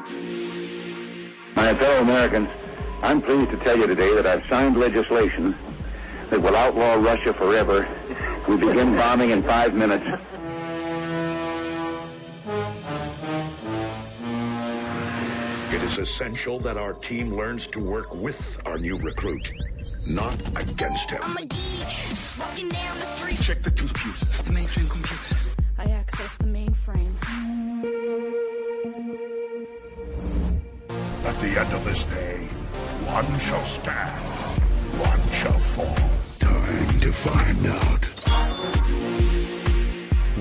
My fellow Americans, I'm pleased to tell you today that I've signed legislation that will outlaw Russia forever. We begin bombing in 5 minutes. It is essential that our team learns to work with our new recruit, not against him. I'm a geek, walking down the street. Check the computer. The mainframe computer. I access the mainframe. At the end of this day, one shall stand, one shall fall. Time to find out.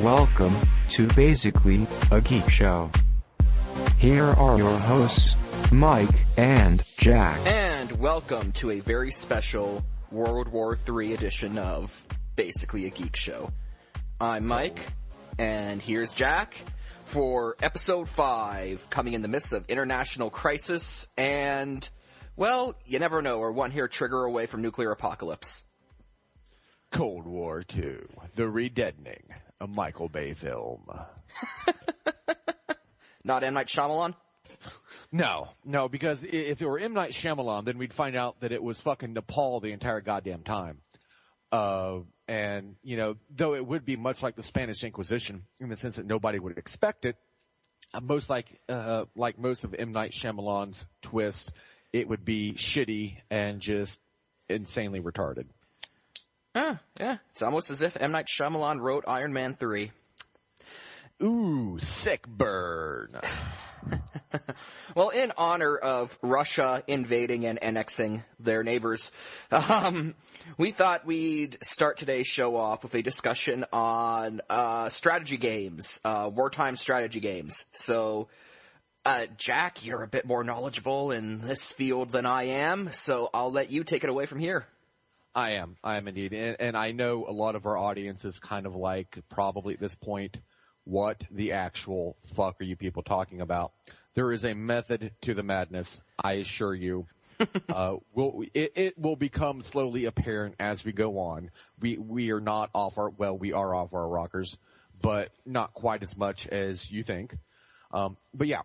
Welcome to Basically a Geek Show. Here are your hosts, Mike and Jack. And welcome to a very special World War III edition of Basically a Geek Show. I'm Mike, and here's Jack for episode 5, coming in the midst of international crisis, and, well, you never know, we're one hair trigger away from nuclear apocalypse. Cold War 2, The Redeadening, a Michael Bay film. Not M. Night Shyamalan? No, because if it were M. Night Shyamalan, then we'd find out that it was fucking Nepal the entire goddamn time. And, you know, though it would be much like the Spanish Inquisition in the sense that nobody would expect it, most like most of M. Night Shyamalan's twists, it would be shitty and just insanely retarded. Yeah. It's almost as if M. Night Shyamalan wrote Iron Man 3. Ooh, sick burn. Well, in honor of Russia invading and annexing their neighbors, we thought we'd start today's show off with a discussion on strategy games, wartime strategy games. So, Jack, you're a bit more knowledgeable in this field than I am, so I'll let you take it away from here. I am indeed. And I know a lot of our audience is kind of like, probably at this point, what the actual fuck are you people talking about? There is a method to the madness, I assure you. It will become slowly apparent as we go on. We are not off our, well, we are off our rockers, but not quite as much as you think. But yeah.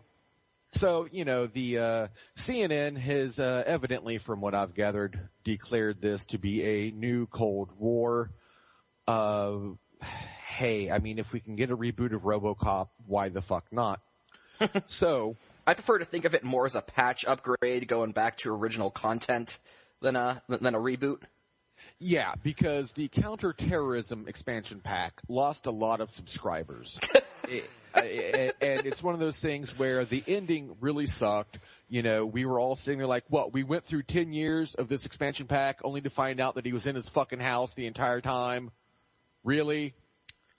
So, you know, the CNN has evidently, from what I've gathered, declared this to be a new Cold War. Hey, I mean, if we can get a reboot of RoboCop, why the fuck not? So, I prefer to think of it more as a patch upgrade going back to original content than a reboot. Yeah, because the counterterrorism expansion pack lost a lot of subscribers. And it's one of those things where the ending really sucked. You know, we were all sitting there like, what, we went through 10 years of this expansion pack only to find out that he was in his fucking house the entire time? Really?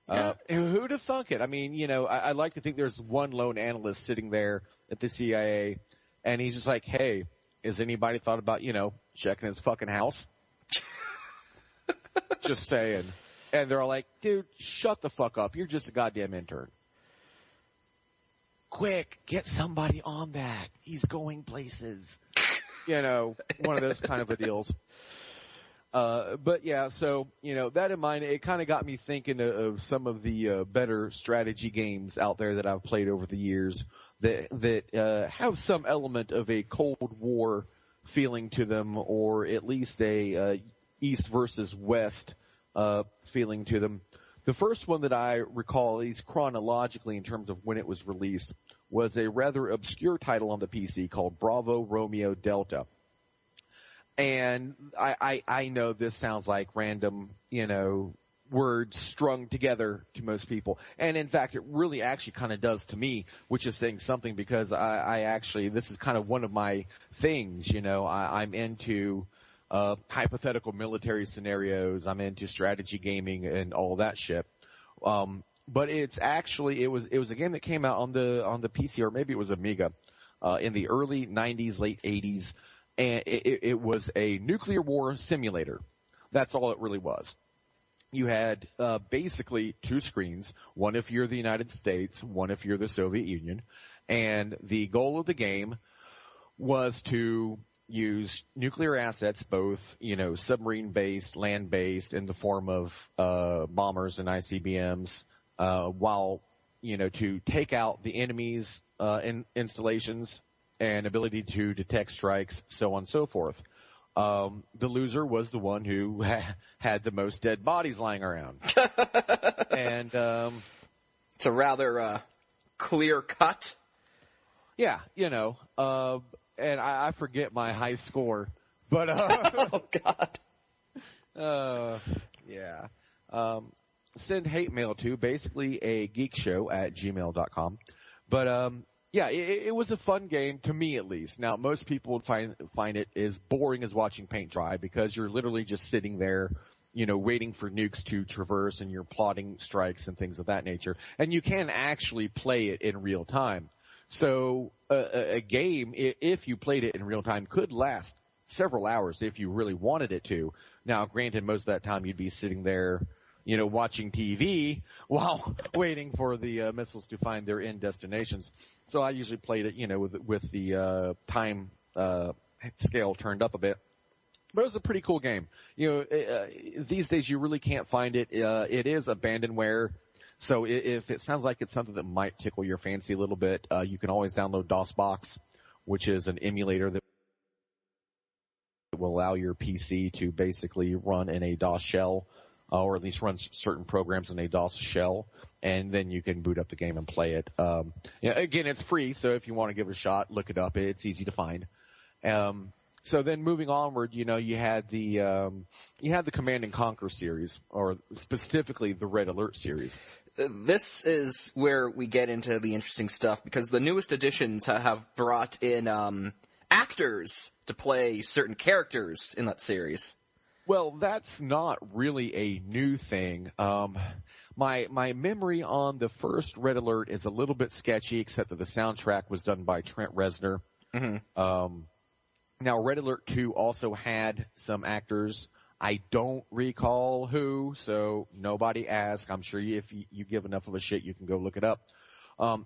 Yeah. Who'd have thunk it? I mean, you know, I like to think there's one lone analyst sitting there at the CIA, and he's just like, hey, has anybody thought about, you know, checking his fucking house? Just saying. And they're all like, dude, shut the fuck up. You're just a goddamn intern. Quick, get somebody on that. He's going places. You know, one of those kind of a deals. But yeah, so, you know, that in mind, it kind of got me thinking of some of the better strategy games out there that I've played over the years that have some element of a Cold War feeling to them, or at least a East versus West feeling to them. The first one that I recall, at least chronologically in terms of when it was released, was a rather obscure title on the PC called Bravo Romeo Delta. And I know this sounds like random, you know, words strung together to most people. And in fact, it really actually kind of does to me, which is saying something, because I actually, this is kind of one of my things, you know, I'm into hypothetical military scenarios. I'm into strategy gaming and all that shit. But it's actually, it was a game that came out on the PC, or maybe it was Amiga, in the early 90s, late 80s. And it was a nuclear war simulator. That's all it really was. You had basically two screens, one if you're the United States, one if you're the Soviet Union. And the goal of the game was to use nuclear assets, both, you know, submarine-based, land-based, in the form of bombers and ICBMs, while, you know, to take out the enemy's installations and ability to detect strikes, so on and so forth. The loser was the one who had the most dead bodies lying around. And it's a rather clear cut. Yeah, and I forget my high score, but oh God. Yeah. Send hate mail to basically a geekshow@gmail.com. But yeah, it was a fun game to me at least. Now most people would find it as boring as watching paint dry because you're literally just sitting there, waiting for nukes to traverse and you're plotting strikes and things of that nature. And you can actually play it in real time. So a game, if you played it in real time, could last several hours if you really wanted it to. Now, granted, most of that time you'd be sitting there, watching TV while waiting for the missiles to find their end destinations. So I usually played it, with the time scale turned up a bit. But it was a pretty cool game. These days you really can't find it. It is abandonware. So if it sounds like it's something that might tickle your fancy a little bit, you can always download DOSBox, which is an emulator that will allow your PC to basically run in a DOS shell, or at least run certain programs in a DOS shell, and then you can boot up the game and play it. Again, it's free, so if you want to give it a shot, look it up. It's easy to find. So then moving onward, you had the Command and Conquer series, or specifically the Red Alert series. This is where we get into the interesting stuff, because the newest editions have brought in actors to play certain characters in that series. Well, that's not really a new thing. My memory on the first Red Alert is a little bit sketchy, except that the soundtrack was done by Trent Reznor. Mm-hmm. Now, Red Alert 2 also had some actors. I don't recall who, so nobody ask. I'm sure if you give enough of a shit, you can go look it up.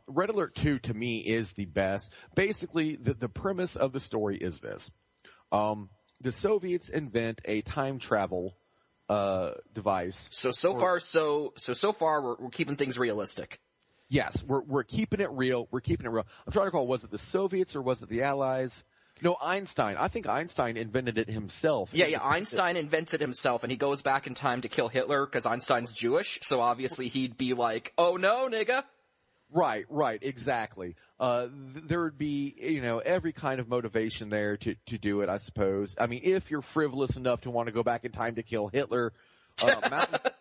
Red Alert 2 to me is the best. Basically, the premise of the story is this. The Soviets invent a time travel device. So far we're keeping things realistic. Yes, we're keeping it real. I'm trying to recall, was it the Soviets or was it the Allies? No, Einstein. I think Einstein invented it himself. Yeah, Einstein invents it himself, and he goes back in time to kill Hitler because Einstein's Jewish, so obviously he'd be like, oh no, nigga. Right, exactly. There would be, every kind of motivation there to do it, I suppose. I mean, if you're frivolous enough to want to go back in time to kill Hitler,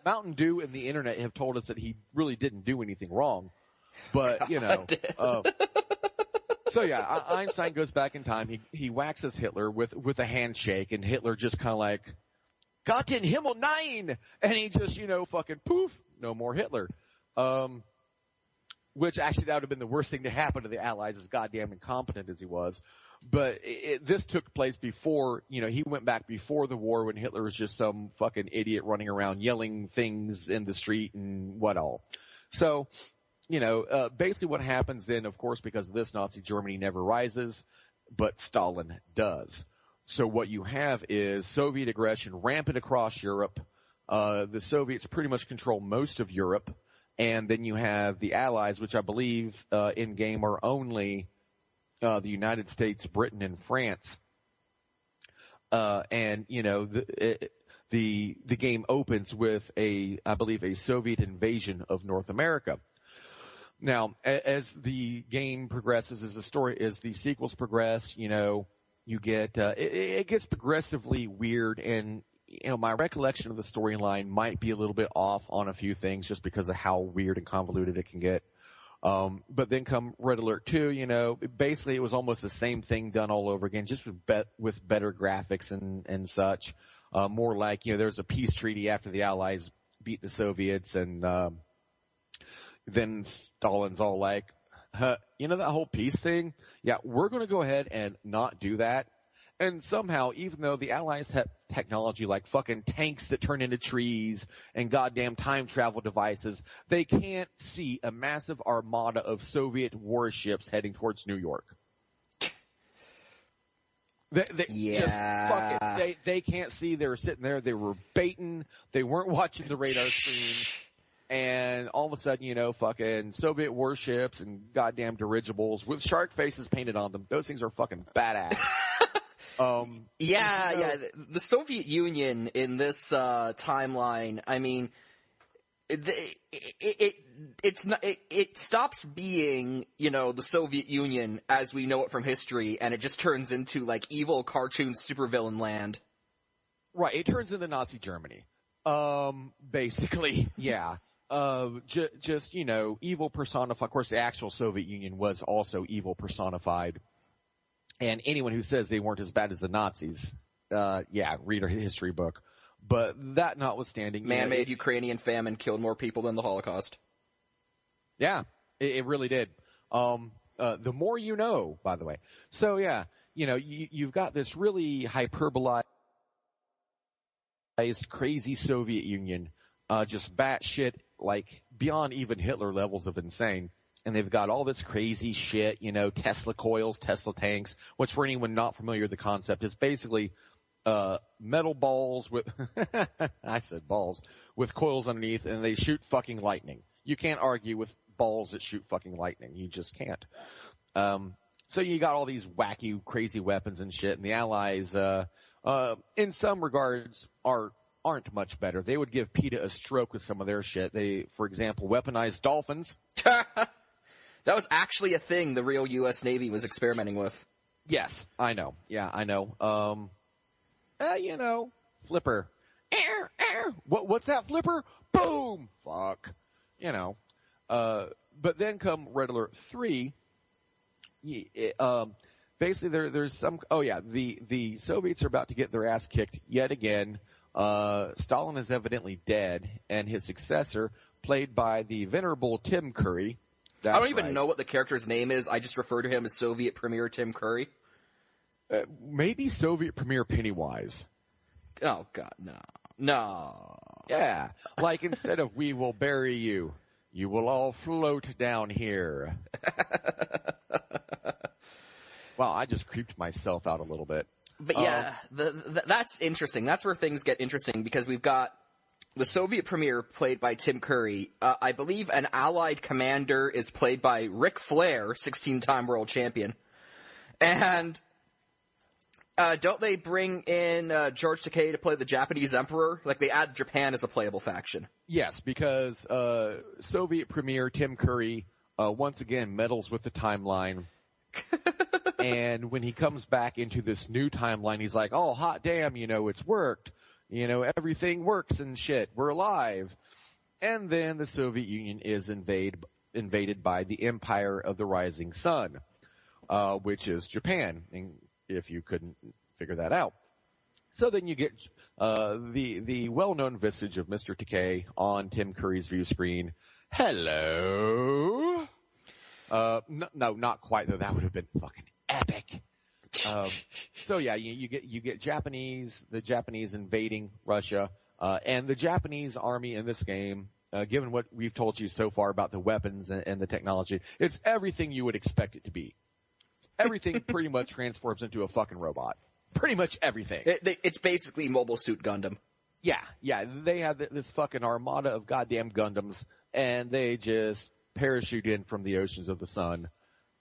Mountain Dew and the internet have told us that he really didn't do anything wrong. But, so yeah, Einstein goes back in time. He waxes Hitler with a handshake, and Hitler just kind of like, Gott in Himmel, nein! And he just, fucking poof, no more Hitler. Which actually that would have been the worst thing to happen to the Allies, as goddamn incompetent as he was. But this took place before, he went back before the war when Hitler was just some fucking idiot running around yelling things in the street and what all. So, basically what happens then, of course, because of this, Nazi Germany never rises, but Stalin does. So what you have is Soviet aggression rampant across Europe. The Soviets pretty much control most of Europe. And then you have the Allies, which I believe in game are only the United States, Britain, and France. And the game opens with I believe a Soviet invasion of North America. Now, as the game progresses, as the sequels progress, you get it gets progressively weird, and my recollection of the storyline might be a little bit off on a few things just because of how weird and convoluted it can get. But then come Red Alert 2, basically it was almost the same thing done all over again, just with better graphics and such. More like, there's a peace treaty after the Allies beat the Soviets, and then Stalin's all like, that whole peace thing? Yeah, we're going to go ahead and not do that. And somehow, even though the Allies have technology like fucking tanks that turn into trees and goddamn time travel devices, they can't see a massive armada of Soviet warships heading towards New York. They can't see. They were sitting there. They were baiting. They weren't watching the radar screen. And all of a sudden, fucking Soviet warships and goddamn dirigibles with shark faces painted on them. Those things are fucking badass. Yeah. The Soviet Union in this timeline, I mean, it stops being, the Soviet Union as we know it from history, and it just turns into like evil cartoon supervillain land. Right, it turns into Nazi Germany. Basically, yeah. Just evil personified. Of course, the actual Soviet Union was also evil personified. And anyone who says they weren't as bad as the Nazis, read a history book. But that notwithstanding, man-made Ukrainian famine killed more people than the Holocaust. Yeah, it really did. The more you know, by the way. So yeah, you've got this really hyperbolized, crazy Soviet Union, just batshit, like beyond even Hitler levels of insane. And they've got all this crazy shit, Tesla coils, Tesla tanks, which for anyone not familiar with the concept is basically metal balls with, I said balls, with coils underneath, and they shoot fucking lightning. You can't argue with balls that shoot fucking lightning. You just can't. So you got all these wacky, crazy weapons and shit, and the Allies, in some regards, aren't much better. They would give PETA a stroke with some of their shit. They, for example, weaponized dolphins. That was actually a thing the real U.S. Navy was experimenting with. Yes, I know. Yeah, I know. Flipper. What's that, Flipper? Boom! Fuck. But then come Red Alert 3. Basically there's some, the Soviets are about to get their ass kicked yet again. Stalin is evidently dead, and his successor, played by the venerable Tim Curry. I don't even know what the character's name is. I just refer to him as Soviet Premier Tim Curry. Maybe Soviet Premier Pennywise. Oh, God, no. Yeah, like instead of "we will bury you, you will all float down here." Wow, I just creeped myself out a little bit. But yeah, that's interesting. That's where things get interesting, because we've got the Soviet premier played by Tim Curry. I believe an Allied commander is played by Ric Flair, 16-time world champion. And don't they bring in George Takei to play the Japanese emperor? Like, they add Japan as a playable faction. Yes, because Soviet premier Tim Curry once again meddles with the timeline. And when he comes back into this new timeline, he's like, oh, hot damn, it's worked. Everything works and shit. We're alive. And then the Soviet Union is invaded by the Empire of the Rising Sun, which is Japan, if you couldn't figure that out. So then you get the well-known visage of Mr. Takei on Tim Curry's view screen. Hello? No, not quite, though. That would have been fucking epic. So yeah, you get the Japanese invading Russia, and the Japanese army in this game, given what we've told you so far about the weapons and the technology, it's everything you would expect it to be. Everything pretty much transforms into a fucking robot. Pretty much everything. It's basically Mobile Suit Gundam. Yeah, they have this fucking armada of goddamn Gundams, and they just parachute in from the oceans of the sun.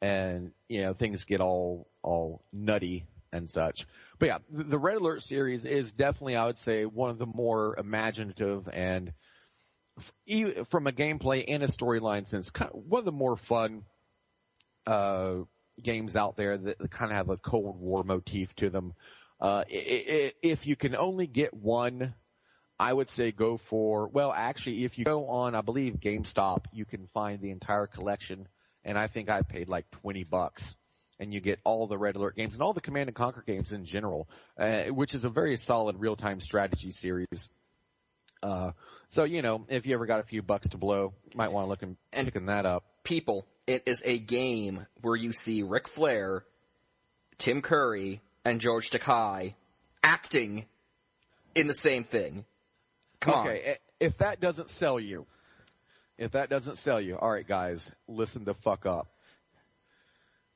And, things get all nutty and such. But yeah, the Red Alert series is definitely, I would say, one of the more imaginative and, from a gameplay and a storyline sense, one of the more fun games out there that kind of have a Cold War motif to them. If you can only get one, I would say go for, actually, if you go on, I believe, GameStop, you can find the entire collection. And I think I paid like $20, and you get all the Red Alert games and all the Command & Conquer games in general, which is a very solid real-time strategy series. So, if you ever got a few bucks to blow, you might want to look and picking that up. People, it is a game where you see Ric Flair, Tim Curry, and George Takei acting in the same thing. Come on. Okay, if that doesn't sell you, all right, guys, listen the fuck up.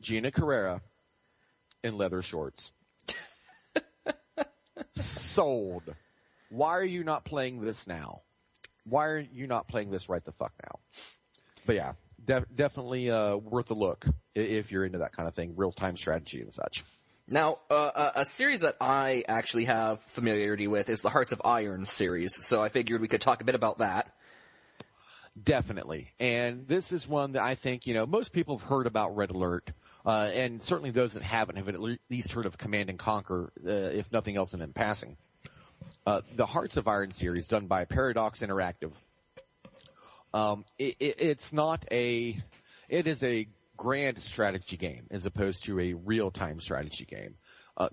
Gina Carrera in leather shorts. Sold. Why are you not playing this now? why are you not playing this right the fuck now? But yeah, definitely worth a look if you're into that kind of thing, real-time strategy and such. Now, a series that I actually have familiarity with is the Hearts of Iron series, so I figured we could talk a bit about that. Definitely. And this is one that I think, most people have heard about Red Alert, and certainly those that haven't have at least heard of Command and Conquer, if nothing else in passing. The Hearts of Iron series, done by Paradox Interactive, it is a grand strategy game as opposed to a real-time strategy game.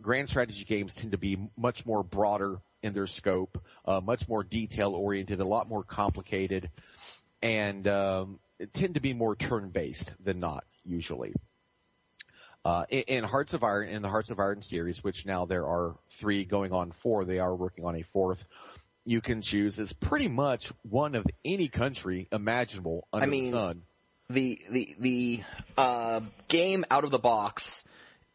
Grand strategy games tend to be much more broader in their scope, much more detail-oriented, a lot more complicated, and tend to be more turn-based than not, usually. In the Hearts of Iron series, which now there are 3 going on 4, they are working on a 4th, you can choose as pretty much one of any country imaginable under the sun. The game out of the box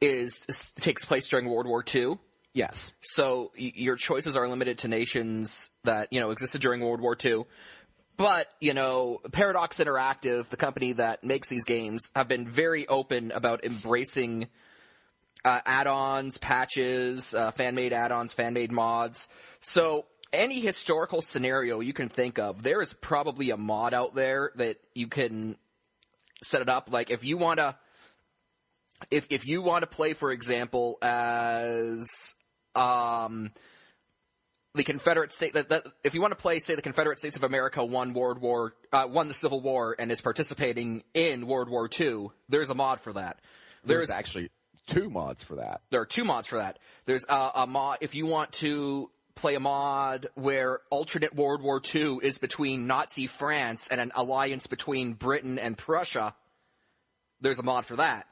takes place during World War II. Yes. So your choices are limited to nations that, existed during World War II. But, Paradox Interactive, the company that makes these games, have been very open about embracing add-ons, patches, fan-made add-ons, fan-made mods. So any historical scenario you can think of, there is probably a mod out there that you can set it up. Like if you want to play, for example, as the Confederate state if you want to play, say, the Confederate States of America won the Civil War and is participating in World War II, there's a mod for that. There's actually 2 mods for that. There are 2 mods for that. There's a mod if you want to play a mod where alternate World War II is between Nazi France and an alliance between Britain and Prussia. There's a mod for that.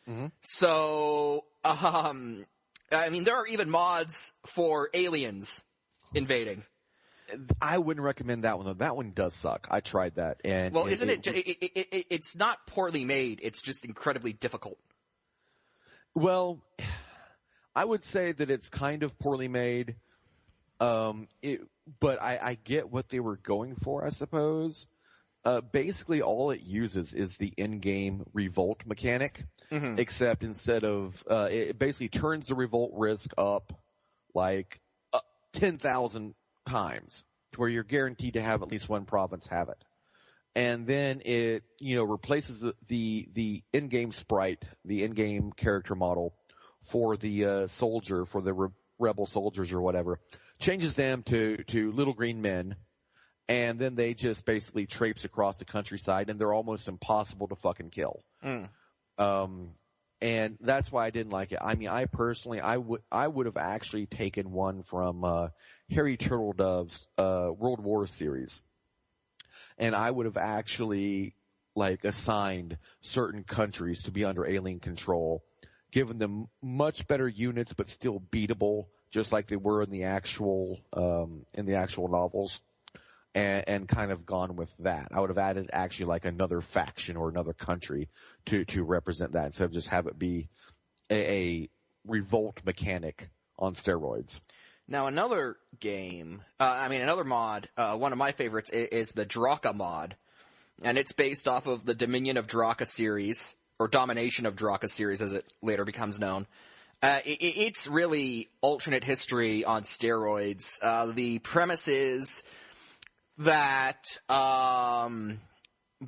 Mm-hmm. So, there are even mods for aliens invading. I wouldn't recommend that one, though. That one does suck. I tried that. And well, it's not poorly made. It's just incredibly difficult. Well, I would say that it's kind of poorly made. But I get what they were going for, I suppose. Basically, all it uses is the in-game revolt mechanic, except instead of it basically turns the revolt risk up like 10,000 times, to where you're guaranteed to have at least one province have it, and then it replaces the in-game sprite, the in-game character model for the soldier, for the rebel soldiers or whatever, changes them to little green men. And then they just basically traipse across the countryside, and they're almost impossible to fucking kill. And that's why I didn't like it. I mean, I personally, I would have actually taken one from Harry Turtledove's World War series, and I would have actually assigned certain countries to be under alien control, given them much better units, but still beatable, just like they were in the actual novels. And kind of gone with that. I would have added actually another faction or another country to represent that, instead of just have it be a revolt mechanic on steroids. Now another another mod, one of my favorites is the Draka mod. And it's based off of the Dominion of Draka series, or Domination of Draka series as it later becomes known. It's really alternate history on steroids. The premise is that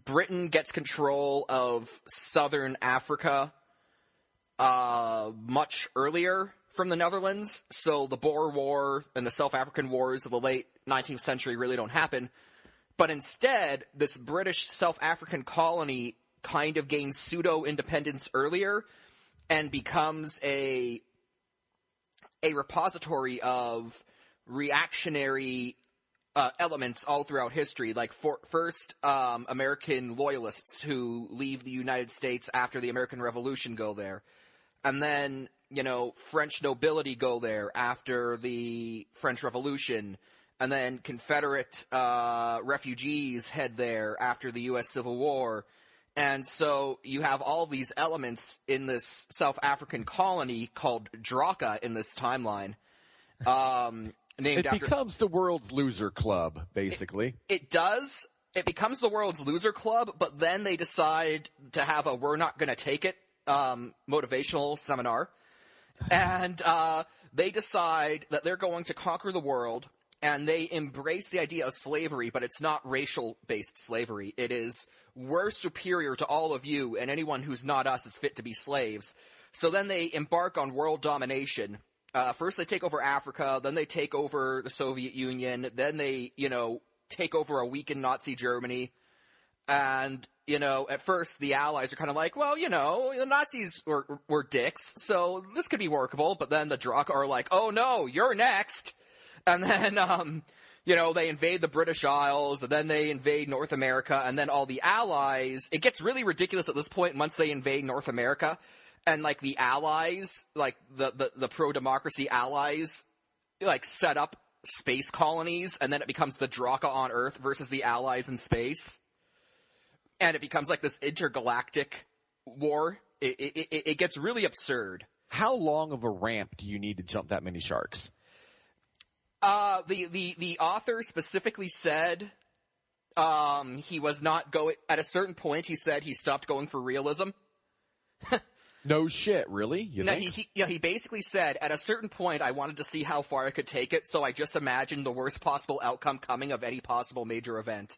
Britain gets control of southern Africa much earlier from the Netherlands, so the Boer War and the South African Wars of the late 19th century really don't happen. But instead, this British South African colony kind of gains pseudo-independence earlier and becomes a repository of reactionary elements all throughout history, like first American loyalists who leave the United States after the American Revolution go there, and then French nobility go there after the French Revolution, and then Confederate refugees head there after the U.S. Civil War. And so you have all these elements in this South African colony called Draka in this timeline. named after... It becomes the world's loser club, basically. It does. It becomes the world's loser club, but then they decide to have a "we're not gonna take it" motivational seminar. And they decide that they're going to conquer the world, and they embrace the idea of slavery, but it's not racial-based slavery. It is, we're superior to all of you, and anyone who's not us is fit to be slaves. So then they embark on world domination. First they take over Africa, then they take over the Soviet Union, then they, take over a weakened Nazi Germany. And, at first the Allies are kind of like, well, the Nazis were dicks, so this could be workable. But then the Draka are like, oh no, you're next. And then, they invade the British Isles, and then they invade North America, and then all the Allies, it gets really ridiculous at this point once they invade North America. And, the Allies, the pro-democracy Allies, set up space colonies, and then it becomes the Draka on Earth versus the Allies in space. And it becomes this intergalactic war. It gets really absurd. How long of a ramp do you need to jump that many sharks? The author specifically said, he was not going, at a certain point he said he stopped going for realism. No shit, really? You think? He basically said, at a certain point, I wanted to see how far I could take it, so I just imagined the worst possible outcome coming of any possible major event.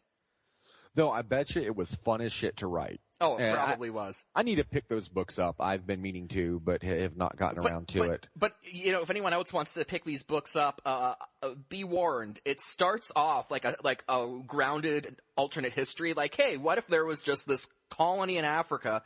Though I bet you it was fun as shit to write. Oh, it probably was. I need to pick those books up. I've been meaning to, but have not gotten around to it. But, if anyone else wants to pick these books up, be warned. It starts off like a grounded alternate history. Hey, what if there was just this colony in Africa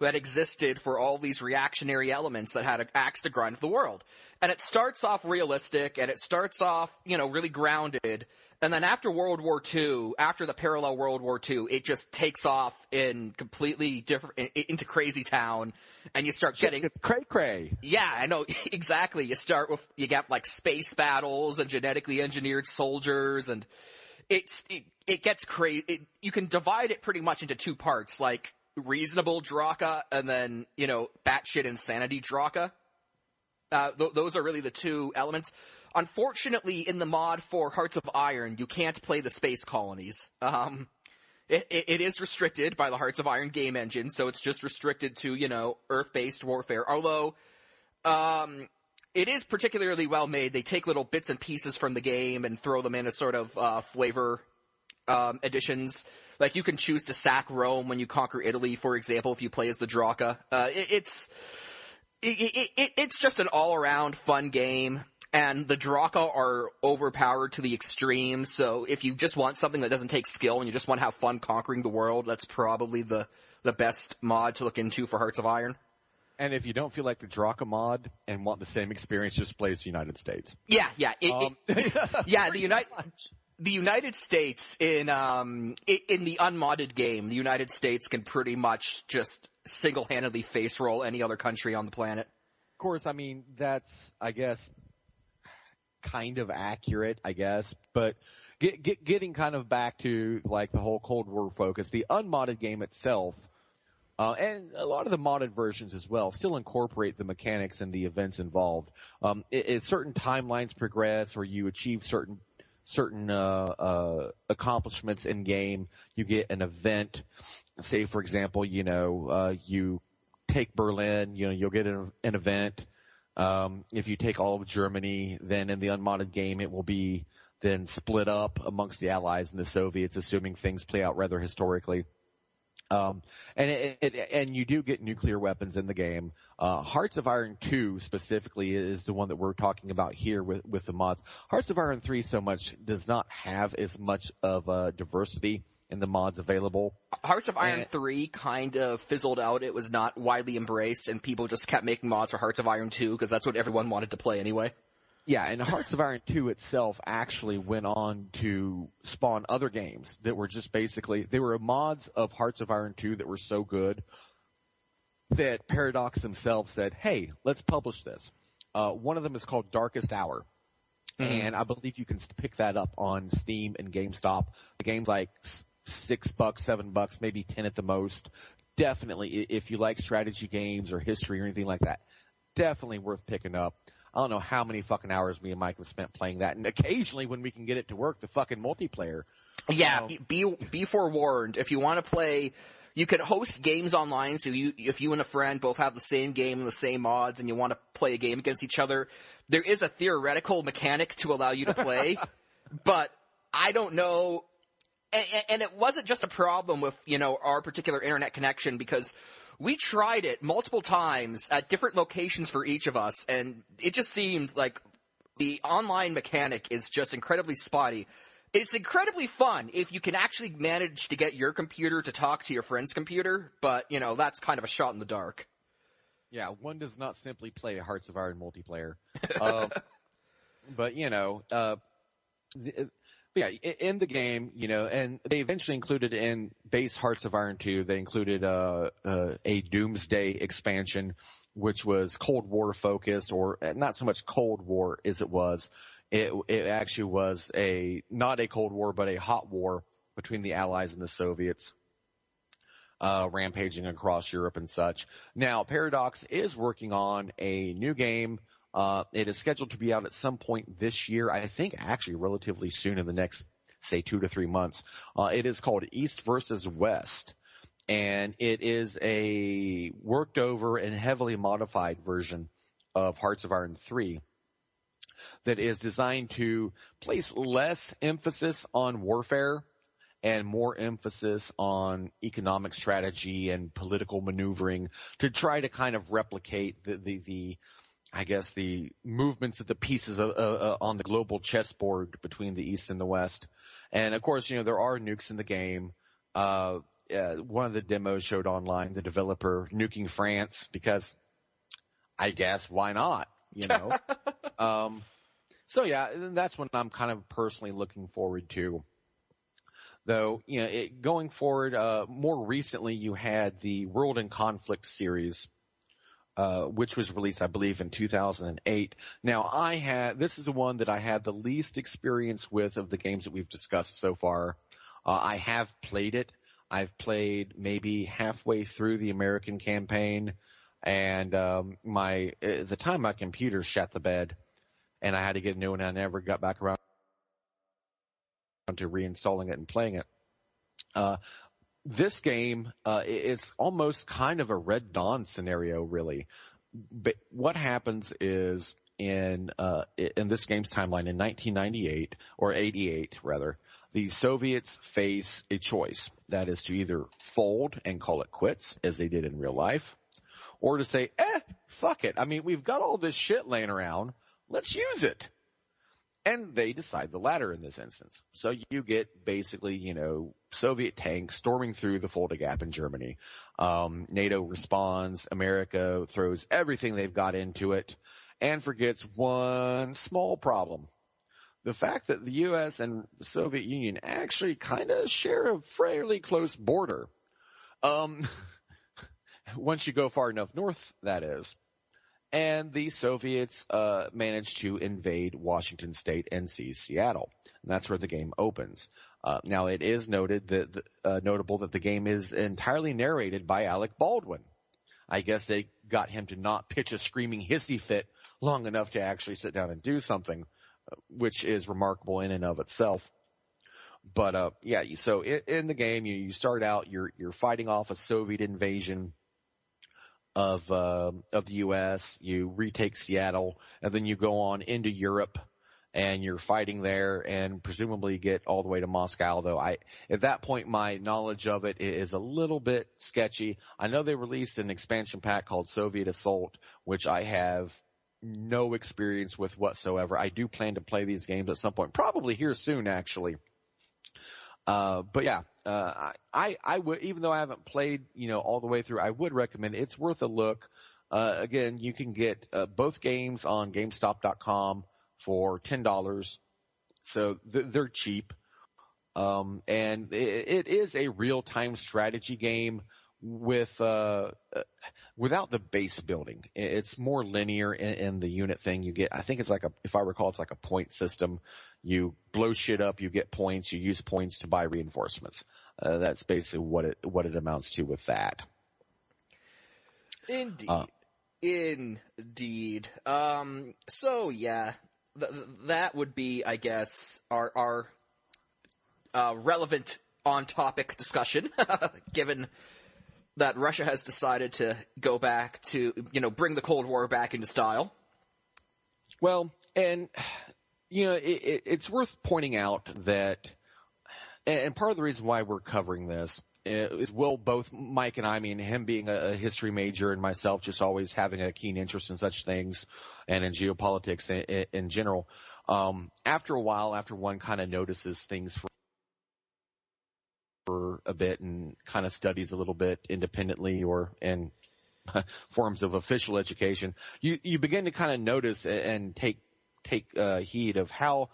that existed for all these reactionary elements that had an axe to grind for the world. And it starts off realistic, and it starts off, really grounded. And then after World War II, after the parallel World War II, it just takes off in completely different, into Crazy Town, and you start getting... It's cray-cray. Yeah, I know, exactly. You get space battles and genetically engineered soldiers, and it gets crazy. You can divide it pretty much into two parts, reasonable Draka, and then, batshit insanity Draka. Those are really the two elements. Unfortunately, in the mod for Hearts of Iron, you can't play the space colonies. It is restricted by the Hearts of Iron game engine, so it's just restricted to, Earth-based warfare. Although, it is particularly well made. They take little bits and pieces from the game and throw them in as sort of, flavor, additions. You can choose to sack Rome when you conquer Italy, for example, if you play as the Draka. It's just an all-around fun game, and the Draka are overpowered to the extreme, so if you just want something that doesn't take skill and you just want to have fun conquering the world, that's probably the best mod to look into for Hearts of Iron. And if you don't feel like the Draka mod and want the same experience, just play as the United States. Yeah. The United States in the unmodded game, the United States can pretty much just single-handedly face roll any other country on the planet. Of course, that's, I guess, kind of accurate, but getting kind of back to, the whole Cold War focus, the unmodded game itself, and a lot of the modded versions as well, still incorporate the mechanics and the events involved. Certain timelines progress, or you achieve certain accomplishments in game. You get an event. Say, for example, you take Berlin, you'll get an event. If you take all of Germany, then in the unmodded game, it will be then split up amongst the Allies and the Soviets, assuming things play out rather historically. And you do get nuclear weapons in the game. Hearts of Iron 2 specifically is the one that we're talking about here with the mods. Hearts of Iron 3 so much does not have as much of a diversity in the mods available. Hearts of Iron 3 kind of fizzled out. It was not widely embraced, and people just kept making mods for Hearts of Iron 2 because that's what everyone wanted to play anyway. Yeah, and Hearts of Iron 2 itself actually went on to spawn other games that were just basically, they were mods of Hearts of Iron 2 that were so good that Paradox themselves said, hey, let's publish this. One of them is called Darkest Hour. And I believe you can pick that up on Steam and GameStop. The game's $6, $7, maybe 10 at the most. Definitely, if you like strategy games or history or anything like that, definitely worth picking up. I don't know how many fucking hours me and Mike have spent playing that, and occasionally when we can get it to work, the fucking multiplayer. Yeah, be forewarned. If you want to play, you can host games online. So if you and a friend both have the same game and the same mods, and you want to play a game against each other, there is a theoretical mechanic to allow you to play. But I don't know, and it wasn't just a problem with our particular internet connection, because we tried it multiple times at different locations for each of us, and it just seemed like the online mechanic is just incredibly spotty. It's incredibly fun if you can actually manage to get your computer to talk to your friend's computer, but, that's kind of a shot in the dark. Yeah, one does not simply play Hearts of Iron multiplayer. But, yeah, in the game, and they eventually included in base Hearts of Iron 2, they included a Doomsday expansion, which was Cold War focused, or not so much Cold War as it was. It actually was not a Cold War, but a hot war between the Allies and the Soviets, rampaging across Europe and such. Now, Paradox is working on a new game. It is scheduled to be out at some point this year. I think actually relatively soon, in the next, say, 2 to 3 months. It is called East versus West, and it is a worked over and heavily modified version of Hearts of Iron 3 that is designed to place less emphasis on warfare and more emphasis on economic strategy and political maneuvering, to try to kind of replicate the movements of the pieces on the global chessboard between the East and the West. And of course, there are nukes in the game. One of the demos showed online the developer nuking France, because I guess why not, So yeah, that's what I'm kind of personally looking forward to. Though, going forward, more recently you had the World in Conflict series, which was released, I believe, in 2008. Now, this is the one that I had the least experience with of the games that we've discussed so far. I have played it. I've played maybe halfway through the American campaign, and at the time my computer shut the bed, and I had to get a new one, and I never got back around to reinstalling it and playing it. This game, it's almost kind of a Red Dawn scenario, really. But what happens is in this game's timeline in 1998, or 88 rather, the Soviets face a choice. That is to either fold and call it quits, as they did in real life, or to say, fuck it. I mean, we've got all this shit laying around. Let's use it. And they decide the latter in this instance. So you get basically, Soviet tanks storming through the Fulda Gap in Germany. NATO responds. America throws everything they've got into it and forgets one small problem. The fact that the U.S. and the Soviet Union actually kind of share a fairly close border. Once you go far enough north, that is. And the Soviets managed to invade Washington State and seize Seattle. And that's where the game opens. Now, it is notable that the game is entirely narrated by Alec Baldwin. I guess they got him to not pitch a screaming hissy fit long enough to actually sit down and do something, which is remarkable in and of itself. But so in the game, you start out, you're fighting off a Soviet invasion of the U.S. You retake Seattle, and then you go on into Europe, and you're fighting there, and presumably get all the way to Moscow. Though at that point, my knowledge of it is a little bit sketchy. I know they released an expansion pack called Soviet Assault, which I have no experience with whatsoever. I do plan to play these games at some point, probably here soon, actually. But yeah, I would, even though I haven't played, all the way through, I would recommend it. It's worth a look. Again, you can get both games on GameStop.com for $10. So they're cheap. And it is a real-time strategy game without the base building. It's more linear in the unit thing. You get, I think it's if I recall, it's like a point system. You blow shit up, you get points, you use points to buy reinforcements. That's basically what it amounts to with that. Indeed. Indeed. So yeah, that would be, I guess, our relevant on-topic discussion, given that Russia has decided to go back to, bring the Cold War back into style. Well, and, it's worth pointing out that, and part of the reason why we're covering this is both Mike and I, him being a history major and myself just always having a keen interest in such things and in geopolitics in general. After a while, after one kind of notices things for a bit and kind of studies a little bit independently or in forms of official education, you begin to kind of notice and take heed of how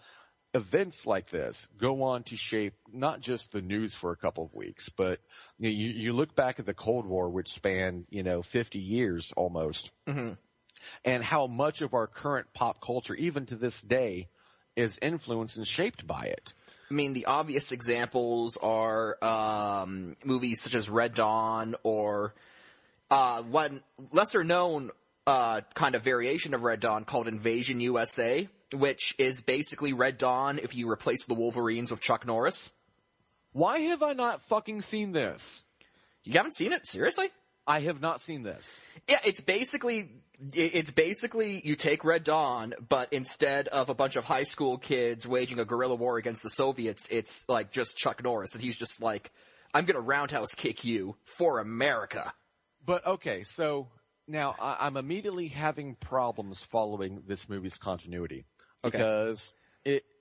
events like this go on to shape not just the news for a couple of weeks, but you look back at the Cold War, which spanned 50 years almost, mm-hmm. and how much of our current pop culture, even to this day, is influenced and shaped by it. The obvious examples are movies such as Red Dawn, or one lesser-known kind of variation of Red Dawn called Invasion USA, which is basically Red Dawn if you replace the Wolverines with Chuck Norris. Why have I not fucking seen this? You haven't seen it? Seriously? I have not seen this. Yeah, it's basically you take Red Dawn, but instead of a bunch of high school kids waging a guerrilla war against the Soviets, it's like just Chuck Norris, and he's just like, I'm gonna roundhouse kick you for America. But okay, so now I'm immediately having problems following this movie's continuity. Okay. Because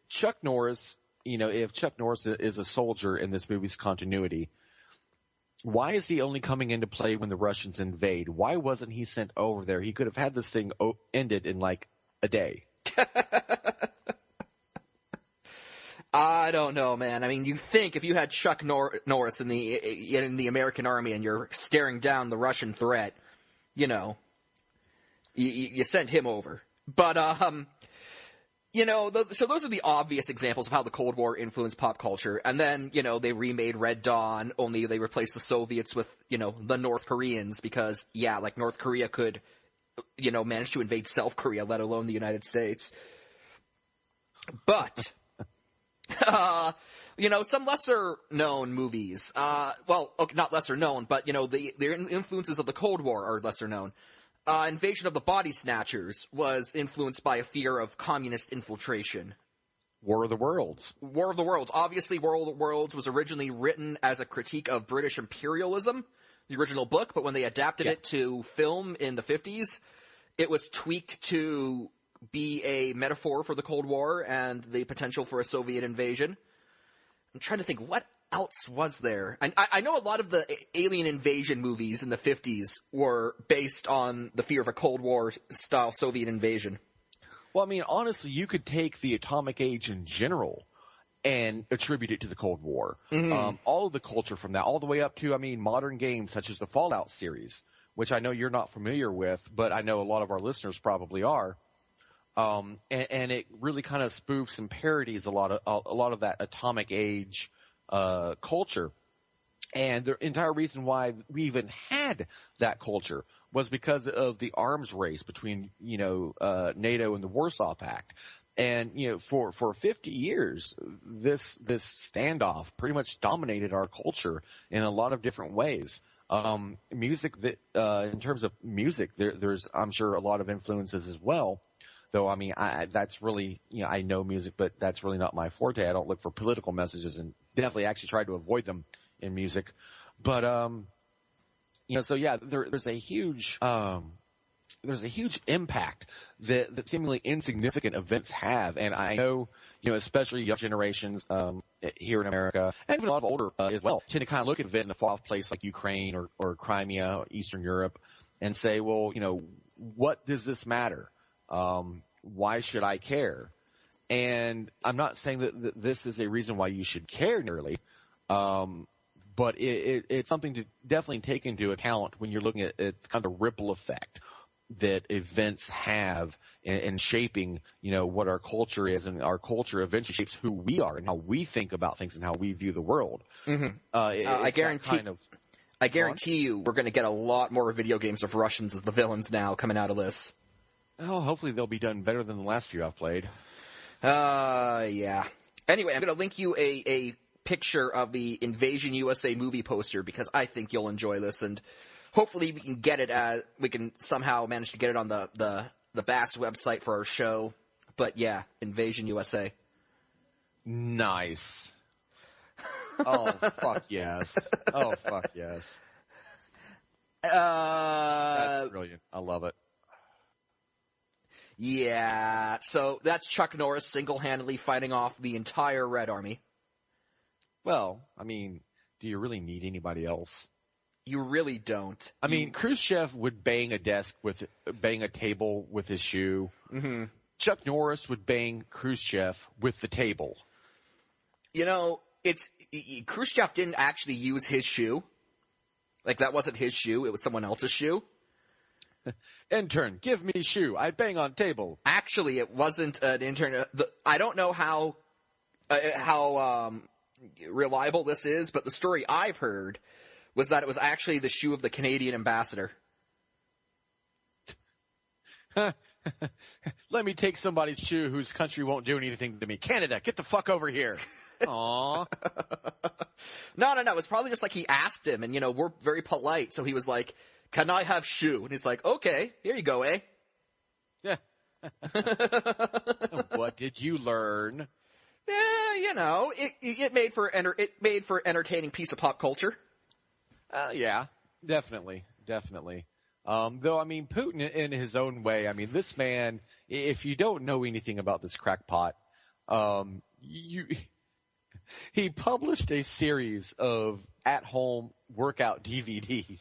Chuck Norris, if Chuck Norris is a soldier in this movie's continuity, why is he only coming into play when the Russians invade? Why wasn't he sent over there? He could have had this thing ended in like a day. I don't know, man. You think if you had Chuck Norris in the American army and you're staring down the Russian threat, you sent him over. But, so those are the obvious examples of how the Cold War influenced pop culture. And then, they remade Red Dawn, only they replaced the Soviets with, the North Koreans because, North Korea could, manage to invade South Korea, let alone the United States. But, some lesser-known movies, not lesser-known, but, the influences of the Cold War are lesser-known. Invasion of the Body Snatchers was influenced by a fear of communist infiltration. War of the Worlds. War of the Worlds. Obviously, War of the Worlds was originally written as a critique of British imperialism, the original book, but when they adapted it to film in the 50s, it was tweaked to be a metaphor for the Cold War and the potential for a Soviet invasion. I'm trying to think, what else was there? And I know a lot of the alien invasion movies in the 50s were based on the fear of a Cold War-style Soviet invasion. Well, honestly, you could take the atomic age in general and attribute it to the Cold War. Mm-hmm. All of the culture from that, all the way up to, modern games such as the Fallout series, which I know you're not familiar with, but I know a lot of our listeners probably are. And it really kind of spoofs and parodies a lot of that atomic age culture. And the entire reason why we even had that culture was because of the arms race between, NATO and the Warsaw Pact. And, for 50 years, this standoff pretty much dominated our culture in a lot of different ways. Music in terms of music, there's, I'm sure, a lot of influences as well. Though, that's really, I know music, but that's really not my forte. I don't look for political messages and definitely actually try to avoid them in music. But, so yeah, there's a huge impact that seemingly insignificant events have. And I know, especially young generations, here in America, and even a lot of older, as well, tend to kind of look at events in a far off place like Ukraine or Crimea or Eastern Europe and say, well, what does this matter? Why should I care? And I'm not saying that this is a reason why you should care nearly, but it's something to definitely take into account when you're looking at kind of the ripple effect that events have in shaping, what our culture is, and our culture eventually shapes who we are and how we think about things and how we view the world. Mm-hmm. I I guarantee you we're going to get a lot more video games of Russians as the villains now coming out of this. Oh, hopefully they'll be done better than the last few I've played. Yeah. Anyway, I'm going to link you a picture of the Invasion USA movie poster because I think you'll enjoy this, and hopefully we can get it we can somehow manage to get it on the BASS website for our show. But yeah, Invasion USA. Nice. Oh, fuck yes. Oh, fuck yes. That's brilliant. I love it. Yeah, so that's Chuck Norris single-handedly fighting off the entire Red Army. Well, I mean, do you really need anybody else? You really don't. I mean, Khrushchev would bang a table with his shoe. Mm-hmm. Chuck Norris would bang Khrushchev with the table. You know, Khrushchev didn't actually use his shoe. Like, that wasn't his shoe, it was someone else's shoe. Intern, give me shoe. I bang on table. Actually, it wasn't an intern. I don't know how reliable this is, but the story I've heard was that it was actually the shoe of the Canadian ambassador. Let me take somebody's shoe whose country won't do anything to me. Canada, get the fuck over here. Aww. No. It's probably just like he asked him, and, we're very polite, so he was like, can I have shoe? And he's like, okay, here you go, eh? Yeah. What did you learn? Yeah, it made for entertaining piece of pop culture. Yeah, definitely. Though, I mean, Putin in his own way, I mean, this man, if you don't know anything about this crackpot, he published a series of at-home workout DVDs.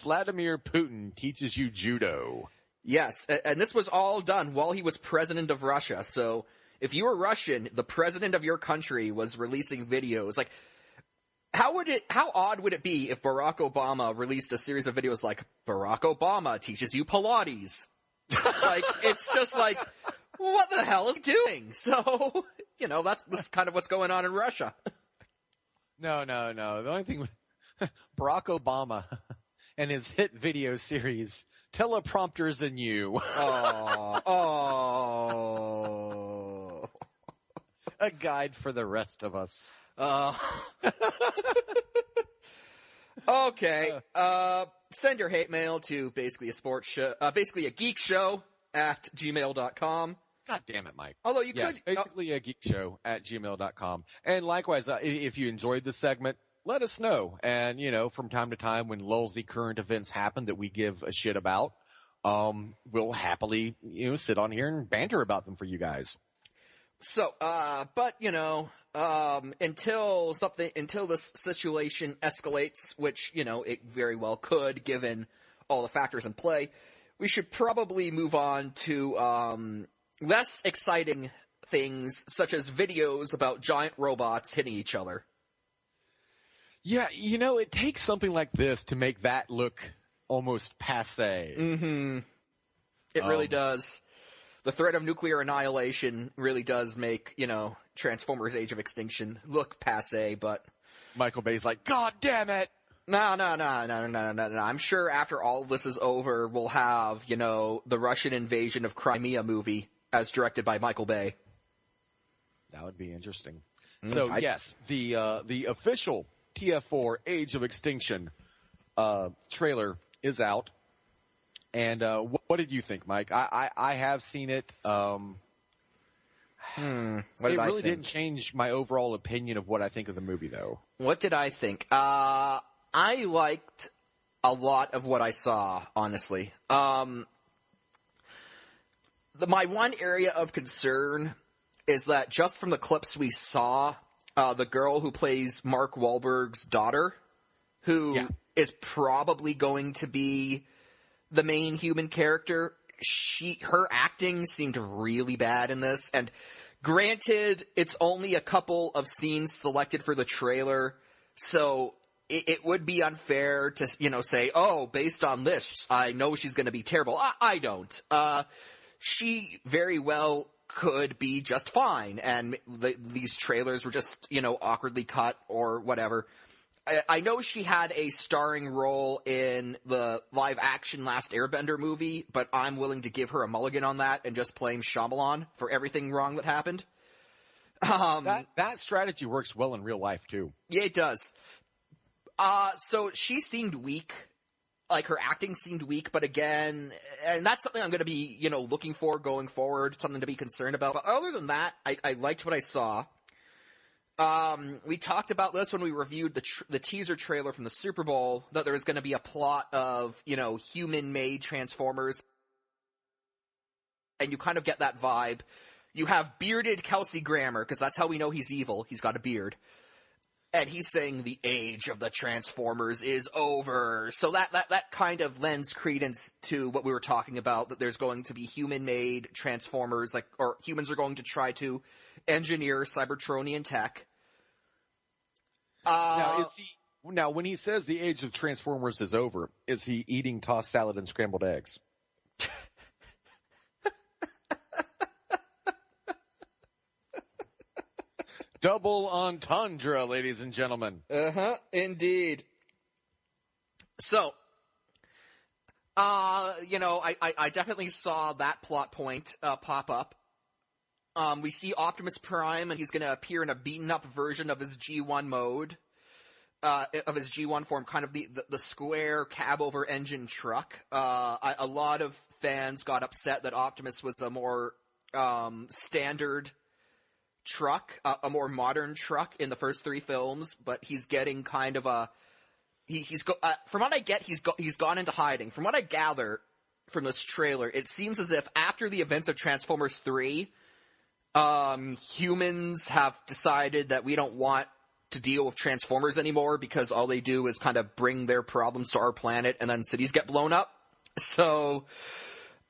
Vladimir Putin teaches you judo. Yes, and this was all done while he was president of Russia. So if you were Russian, the president of your country was releasing videos. Like, how odd would it be if Barack Obama released a series of videos like Barack Obama teaches you Pilates? Like, it's just like, what the hell is he doing? So, that's kind of what's going on in Russia. No. The only thing, Barack Obama and his hit video series, Teleprompters and You. Oh. A guide for the rest of us. Okay. Send your hate mail to basically a geek show at gmail.com. God damn it, Mike. Although you could. Basically a geek show at gmail.com. And likewise, if you enjoyed this segment, let us know. And, from time to time when lulzy current events happen that we give a shit about, we'll happily, sit on here and banter about them for you guys. So, but, until this situation escalates, which, it very well could, given all the factors in play, we should probably move on to, less exciting things, such as videos about giant robots hitting each other. Yeah, it takes something like this to make that look almost passé. Mm-hmm. It really does. The threat of nuclear annihilation really does make, Transformers Age of Extinction look passé, but... Michael Bay's like, God damn it! No. I'm sure after all of this is over, we'll have, the Russian invasion of Crimea movie as directed by Michael Bay. That would be interesting. So, yes, the official TF4 Age of Extinction trailer is out. And what did you think, Mike? I have seen it. It really didn't change my overall opinion of what I think of the movie, though. What did I think? I liked a lot of what I saw, honestly. My one area of concern is that just from the clips we saw, the girl who plays Mark Wahlberg's daughter, who is probably going to be the main human character, her acting seemed really bad in this. And granted, it's only a couple of scenes selected for the trailer, so it would be unfair to, say, oh, based on this, I know she's going to be terrible. I don't. She very well could be just fine, and these trailers were just, awkwardly cut or whatever. I know she had a starring role in the live-action Last Airbender movie, but I'm willing to give her a mulligan on that and just blame Shyamalan for everything wrong that happened. That strategy works well in real life, too. Yeah, it does. So she seemed weak. Like, her acting seemed weak, but again, and that's something I'm going to be, looking for going forward, something to be concerned about. But other than that, I liked what I saw. We talked about this when we reviewed the teaser trailer from the Super Bowl, that there was going to be a plot of, human-made Transformers. And you kind of get that vibe. You have bearded Kelsey Grammer, because that's how we know he's evil. He's got a beard. And he's saying the age of the Transformers is over. So that kind of lends credence to what we were talking about, that there's going to be human-made Transformers, or humans are going to try to engineer Cybertronian tech. Now, when he says the age of Transformers is over, is he eating tossed salad and scrambled eggs? Double entendre, ladies and gentlemen. Indeed. So, I definitely saw that plot point pop up. We see Optimus Prime, and he's going to appear in a beaten-up version of his G1 mode, of his G1 form, kind of the square cab-over engine truck. A lot of fans got upset that Optimus was a more standard truck, a more modern truck in the first three films, but he's getting kind of from what I get, he's gone into hiding. From what I gather from this trailer, it seems as if after the events of Transformers 3, humans have decided that we don't want to deal with Transformers anymore, because all they do is kind of bring their problems to our planet, and then cities get blown up. So,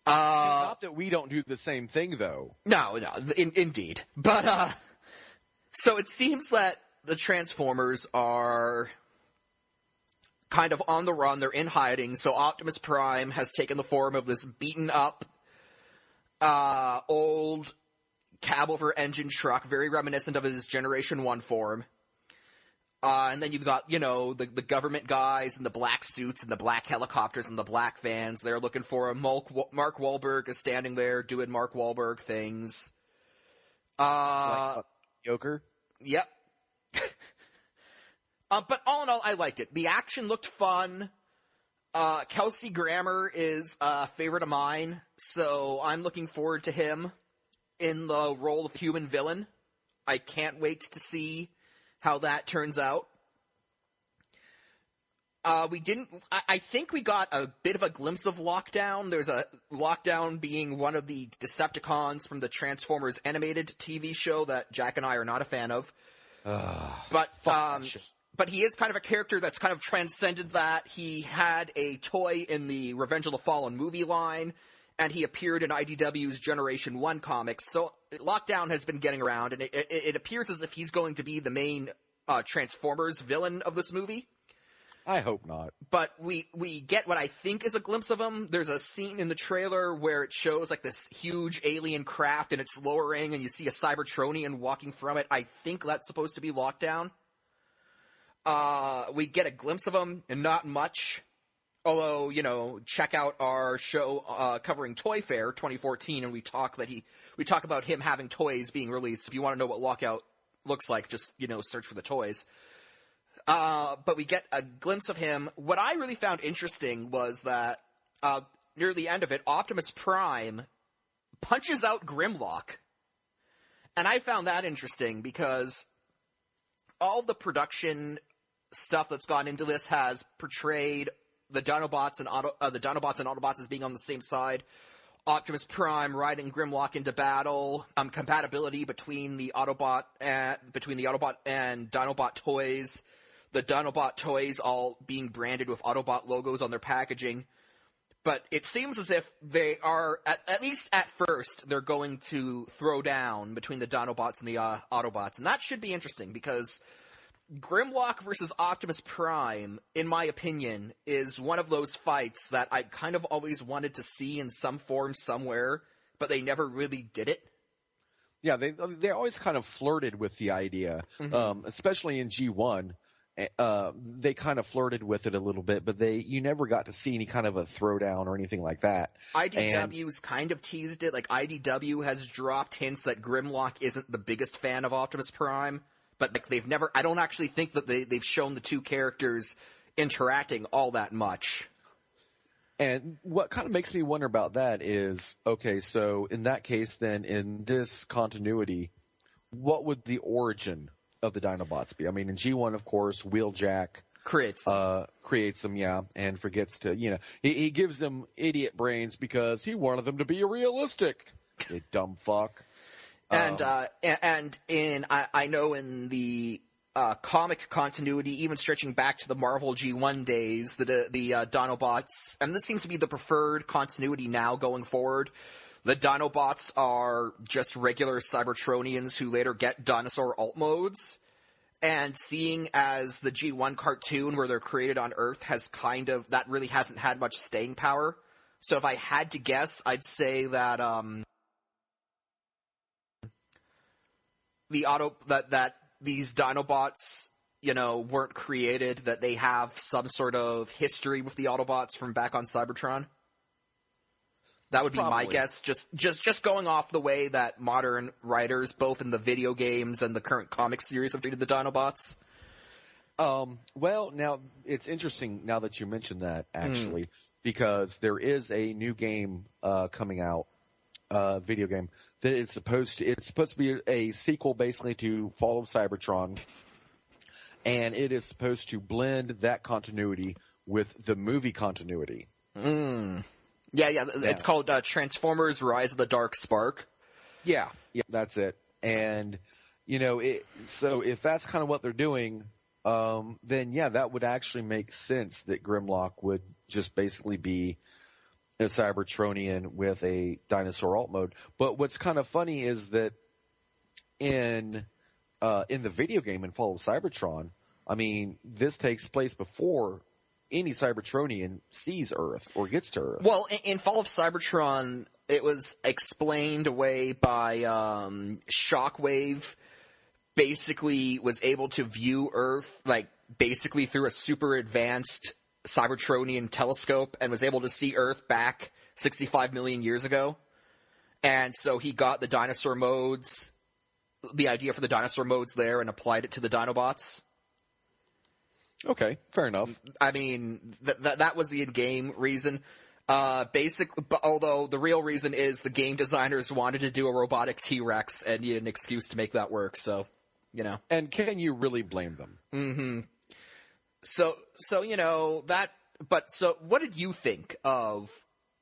not that we don't do the same thing, though. No, indeed. But, so it seems that the Transformers are kind of on the run. They're in hiding. So Optimus Prime has taken the form of this beaten up, old cab-over engine truck, very reminiscent of his Generation 1 form. And then you've got, the government guys in the black suits and the black helicopters and the black vans. They're looking for a Mark Wahlberg is standing there doing Mark Wahlberg things. Like Joker? Yep. But all in all, I liked it. The action looked fun. Kelsey Grammer is a favorite of mine, so I'm looking forward to him in the role of human villain. I can't wait to see how that turns out. I think we got a bit of a glimpse of Lockdown. There's a Lockdown being one of the Decepticons from the Transformers animated TV show that Jack and I are not a fan of. But he is kind of a character that's kind of transcended that. He had a toy in the Revenge of the Fallen movie line, and he appeared in IDW's Generation 1 comics. So Lockdown has been getting around, and it appears as if he's going to be the main Transformers villain of this movie. I hope not. But we get what I think is a glimpse of him. There's a scene in the trailer where it shows like this huge alien craft, and it's lowering, and you see a Cybertronian walking from it. I think that's supposed to be Lockdown. We get a glimpse of him, and not much. Although, check out our show covering Toy Fair 2014, and we talk about him having toys being released. If you want to know what Lockout looks like, just, search for the toys. But we get a glimpse of him. What I really found interesting was that near the end of it, Optimus Prime punches out Grimlock. And I found that interesting because all the production stuff that's gone into this has portrayed the Dinobots and Autobots as being on the same side. Optimus Prime riding Grimlock into battle. Compatibility between the Autobot and Dinobot toys. The Dinobot toys all being branded with Autobot logos on their packaging. But it seems as if they are, at least at first, they're going to throw down between the Dinobots and the Autobots. And that should be interesting because Grimlock versus Optimus Prime, in my opinion, is one of those fights that I kind of always wanted to see in some form somewhere, but they never really did it. Yeah, they always kind of flirted with the idea, especially in G1. they kind of flirted with it a little bit, but you never got to see any kind of a throwdown or anything like that. IDW's kind of teased it. Like, IDW has dropped hints that Grimlock isn't the biggest fan of Optimus Prime, but like they've never. I don't actually think that they've shown the two characters interacting all that much. And what kind of makes me wonder about that is, okay, so in that case, then in this continuity, what would the origin of the Dinobots be? I mean, in G1, of course, Wheeljack creates them, yeah, and forgets to, he gives them idiot brains because he wanted them to be realistic. You dumb fuck. And I know in the comic continuity, even stretching back to the Marvel G1 days, the Dinobots, and this seems to be the preferred continuity now going forward. The Dinobots are just regular Cybertronians who later get dinosaur alt modes. And seeing as the G1 cartoon where they're created on Earth that really hasn't had much staying power. So if I had to guess, I'd say that, that these Dinobots, weren't created, that they have some sort of history with the Autobots from back on Cybertron. That would be my guess, just going off the way that modern writers, both in the video games and the current comic series, have treated the Dinobots. Well, now, it's interesting now that you mentioned that, actually, because there is a new game coming out, video game, that it's supposed to be a sequel, basically, to Fall of Cybertron, and it is supposed to blend that continuity with the movie continuity. Yeah, it's called Transformers Rise of the Dark Spark. Yeah, that's it. And, so if that's kind of what they're doing, then yeah, that would actually make sense that Grimlock would just basically be a Cybertronian with a dinosaur alt mode. But what's kind of funny is that in the video game in Fall of Cybertron, I mean, this takes place before any Cybertronian sees Earth or gets to Earth. Well, in Fall of Cybertron, it was explained away by Shockwave. Basically, was able to view Earth basically through a super advanced Cybertronian telescope, and was able to see Earth back 65 million years ago. And so he got the dinosaur modes, the idea for the dinosaur modes there, and applied it to the Dinobots. Okay, fair enough. I mean, that was the in-game reason. Although the real reason is the game designers wanted to do a robotic T-Rex and needed an excuse to make that work, so, And can you really blame them? Mm-hmm. So, what did you think of,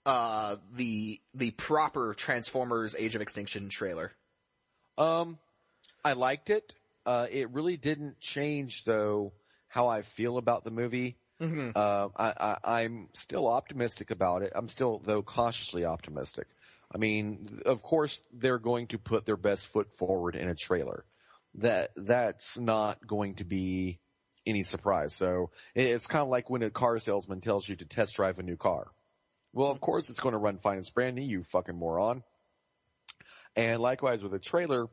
the proper Transformers Age of Extinction trailer? I liked it. It really didn't change, though, how I feel about the movie. Mm-hmm. I'm still optimistic about it. I'm still, though, cautiously optimistic. I mean, of course, they're going to put their best foot forward in a trailer. That's not going to be any surprise. So it's kind of like when a car salesman tells you to test drive a new car. Well, of course, it's going to run fine and brandy, you fucking moron. And likewise with a trailer,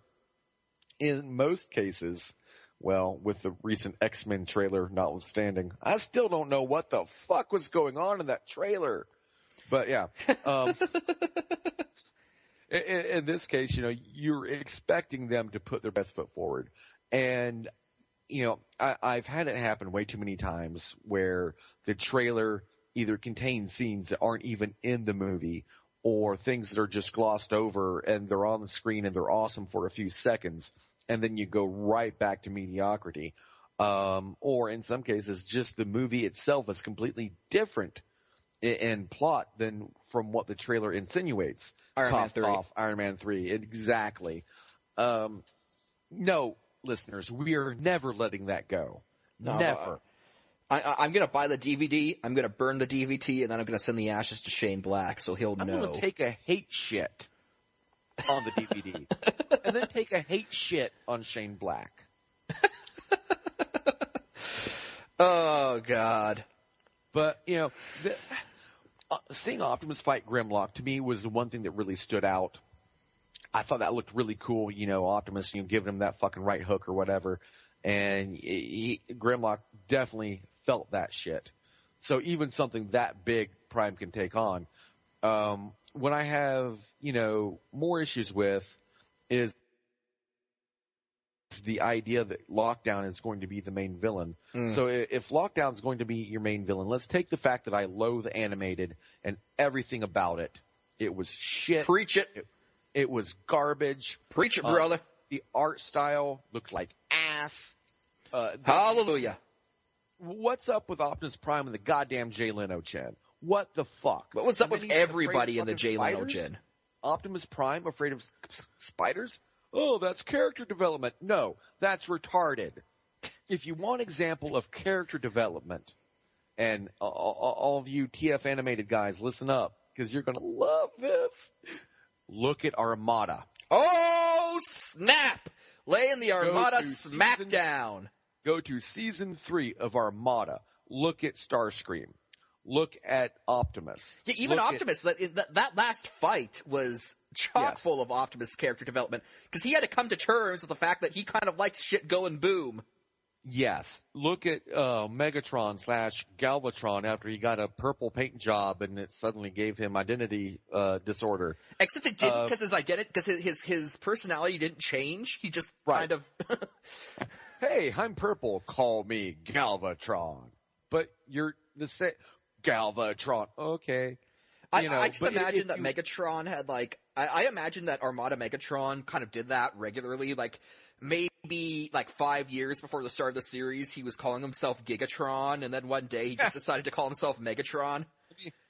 in most cases, well, with the recent X-Men trailer notwithstanding, I still don't know what the fuck was going on in that trailer. But yeah, in this case, you're expecting them to put their best foot forward. And, I've had it happen way too many times where the trailer either contains scenes that aren't even in the movie, or things that are just glossed over and they're on the screen and they're awesome for a few seconds, and then you go right back to mediocrity. Or in some cases, just the movie itself is completely different in plot than from what the trailer insinuates. Iron Man 3. Iron Man 3, exactly. No, listeners, we are never letting that go. No, never. I'm going to buy the DVD, I'm going to burn the DVD, and then I'm going to send the ashes to Shane Black so he'll know. I'm going to take a hate shit on the DVD, and then take a hate shit on Shane Black. Oh, God. But, seeing Optimus fight Grimlock, to me, was the one thing that really stood out. I thought that looked really cool, Optimus, giving him that fucking right hook or whatever. And Grimlock definitely felt that shit. So even something that big Prime can take on. What I have, more issues with is the idea that Lockdown is going to be the main villain. So if Lockdown is going to be your main villain, let's take the fact that I loathe Animated and everything about it. It was shit. Preach it. It was garbage. Preach it, brother. The art style looked like ass. Hallelujah. What's up with Optimus Prime and the goddamn Jay Leno chin? What the fuck? What was up with everybody in the Jay Leno chin? Optimus Prime afraid of spiders? Oh, that's character development. No, that's retarded. If you want example of character development, and all of you TF animated guys, listen up, because you're going to love this. Look at Armada. Oh, snap! Laying the Armada smackdown. Go to season 3 of Armada. Look at Starscream. Look at Optimus. Yeah, even Optimus, that last fight was chock full of Optimus character development, because he had to come to terms with the fact that he kind of likes shit going boom. Yes. Look at Megatron / Galvatron after he got a purple paint job and it suddenly gave him identity disorder. Except it didn't, because his personality didn't change. He just kind of... Hey, I'm purple. Call me Galvatron. But you're the same... Galvatron. Okay. I just imagine that Megatron had, I imagine that Armada Megatron kind of did that regularly, maybe 5 years before the start of the series, he was calling himself Gigatron, and then one day he just decided to call himself Megatron.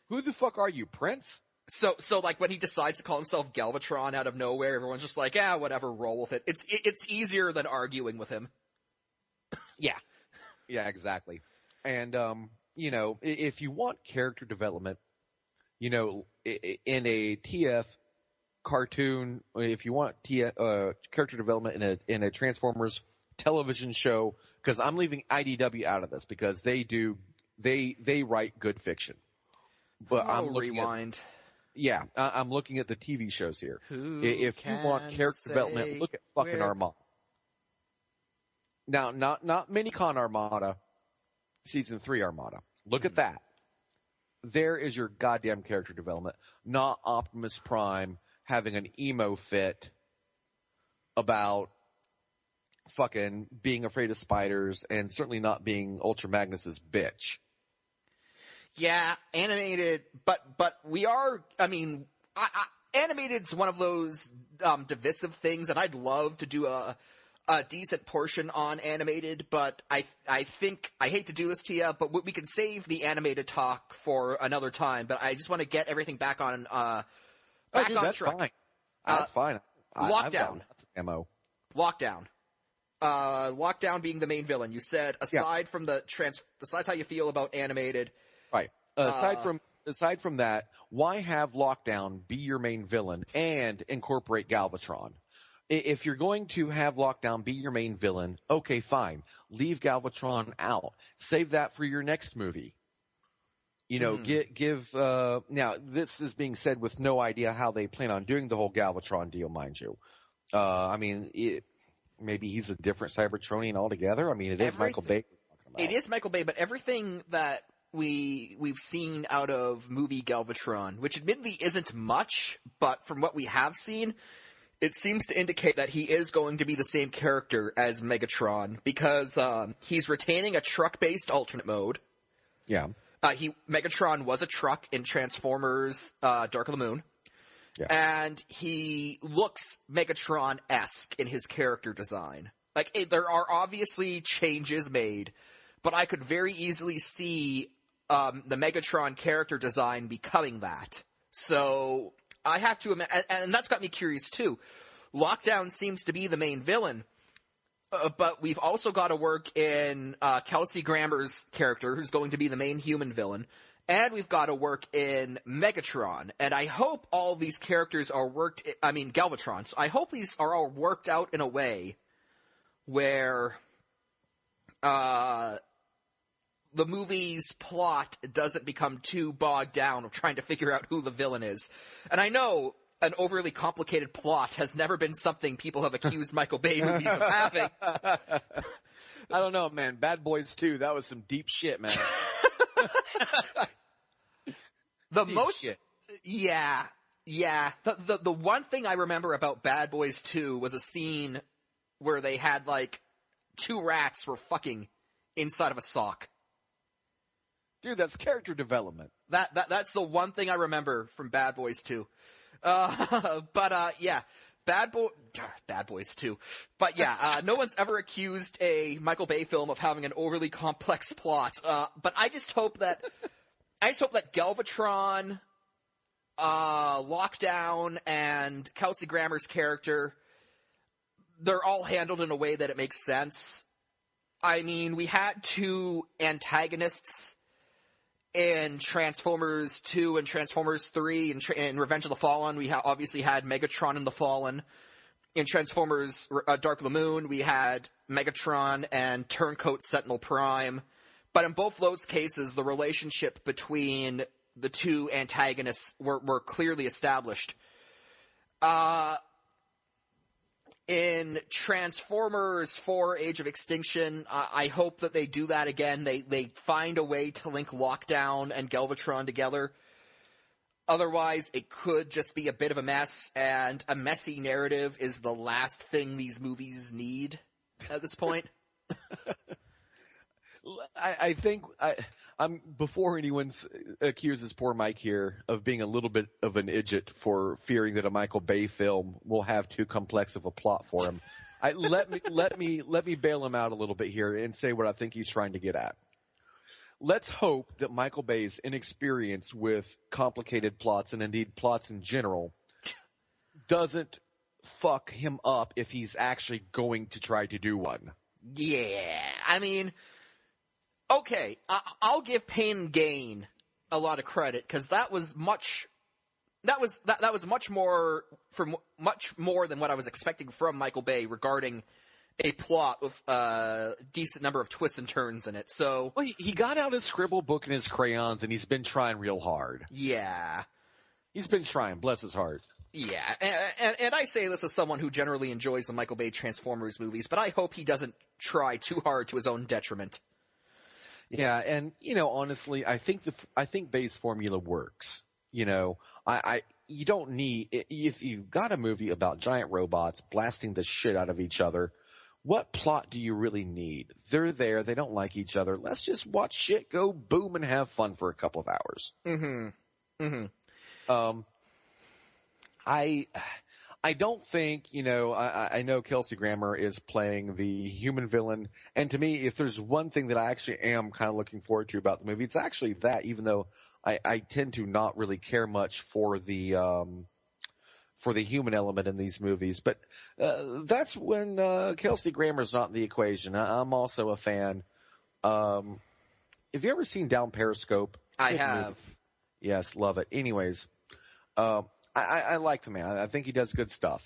Who the fuck are you, Prince? So when he decides to call himself Galvatron out of nowhere, everyone's just like, whatever, roll with it. It's easier than arguing with him. Yeah. Yeah, exactly. And, if you want character development, in a TF cartoon, if you want character development in a Transformers television show, because I'm leaving IDW out of this because they write good fiction. But I'm looking rewind. I'm looking at the TV shows here. If you want character development, look at fucking Armada. Now, not Minicon Armada, season 3 Armada. Look at that. There is your goddamn character development, not Optimus Prime having an emo fit about fucking being afraid of spiders and certainly not being Ultra Magnus's bitch. Yeah, Animated, but we are, Animated's one of those divisive things, and I'd love to do a decent portion on Animated, but I think, I hate to do this to you, but we can save the Animated talk for another time, but I just want to get everything back on, on that's track. Fine. That's fine. Lockdown. MO. Lockdown. Lockdown being the main villain. You said, aside from besides how you feel about Animated. Right. Aside from that, why have Lockdown be your main villain and incorporate Galvatron? If you're going to have Lockdown be your main villain, okay, fine. Leave Galvatron out. Save that for your next movie. Now this is being said with no idea how they plan on doing the whole Galvatron deal, mind you. Maybe he's a different Cybertronian altogether. It is Michael Bay. It is Michael Bay, but everything that we've seen out of movie Galvatron, which admittedly isn't much, but from what we have seen, it seems to indicate that he is going to be the same character as Megatron, because he's retaining a truck-based alternate mode. Yeah. Megatron was a truck in Transformers Dark of the Moon. Yeah. And he looks Megatron-esque in his character design. There are obviously changes made, but I could very easily see the Megatron character design becoming that. So I have to imagine, and that's got me curious too. Lockdown seems to be the main villain, but we've also got to work in Kelsey Grammer's character, who's going to be the main human villain, and we've got to work in Megatron. And I hope all these characters are Galvatron. So I hope these are all worked out in a way where the movie's plot doesn't become too bogged down of trying to figure out who the villain is. And I know an overly complicated plot has never been something people have accused Michael Bay movies of having. I don't know, man. Bad Boys 2, that was some deep shit, man. Yeah. The one thing I remember about Bad Boys 2 was a scene where they had, like, 2 rats were fucking inside of a sock. Dude, that's character development. That's the one thing I remember from Bad Boys 2. Yeah. Bad Boys 2. But yeah, no one's ever accused a Michael Bay film of having an overly complex plot. But I just hope that Galvatron, Lockdown, and Kelsey Grammer's character, they're all handled in a way that it makes sense. I mean, we had 2 antagonists in Transformers 2 and Transformers 3 and in Revenge of the Fallen. We obviously had Megatron and the Fallen. In Transformers Dark of the Moon, we had Megatron and Turncoat Sentinel Prime. But in both those cases, the relationship between the 2 antagonists were clearly established. In Transformers 4 Age of Extinction, I hope that they do that again. They find a way to link Lockdown and Galvatron together. Otherwise, it could just be a bit of a mess, and a messy narrative is the last thing these movies need at this point. I think before anyone accuses poor Mike here of being a little bit of an idiot for fearing that a Michael Bay film will have too complex of a plot for him, let me bail him out a little bit here and say what I think he's trying to get at. Let's hope that Michael Bay's inexperience with complicated plots, and indeed plots in general, doesn't fuck him up if he's actually going to try to do one. Yeah, I mean, okay, I'll give Pain and Gain a lot of credit, because that was much more than what I was expecting from Michael Bay regarding a plot with a decent number of twists and turns in it. So, well, he got out his scribble book and his crayons, and he's been trying real hard. Yeah, he's been trying. Bless his heart. Yeah, and I say this as someone who generally enjoys the Michael Bay Transformers movies, but I hope he doesn't try too hard to his own detriment. Yeah, and honestly, I think Bay's formula works. You don't need, if you've got a movie about giant robots blasting the shit out of each other, what plot do you really need? They're there, they don't like each other. Let's just watch shit go boom and have fun for a couple of hours. I don't think, I know Kelsey Grammer is playing the human villain, and to me, if there's one thing that I actually am kind of looking forward to about the movie, it's actually that, even though I tend to not really care much for the human element in these movies. But that's when Kelsey Grammer's not in the equation. I'm also a fan. Have you ever seen Down Periscope? I have. Movie. Yes, love it. Anyways, I like the man. I think he does good stuff.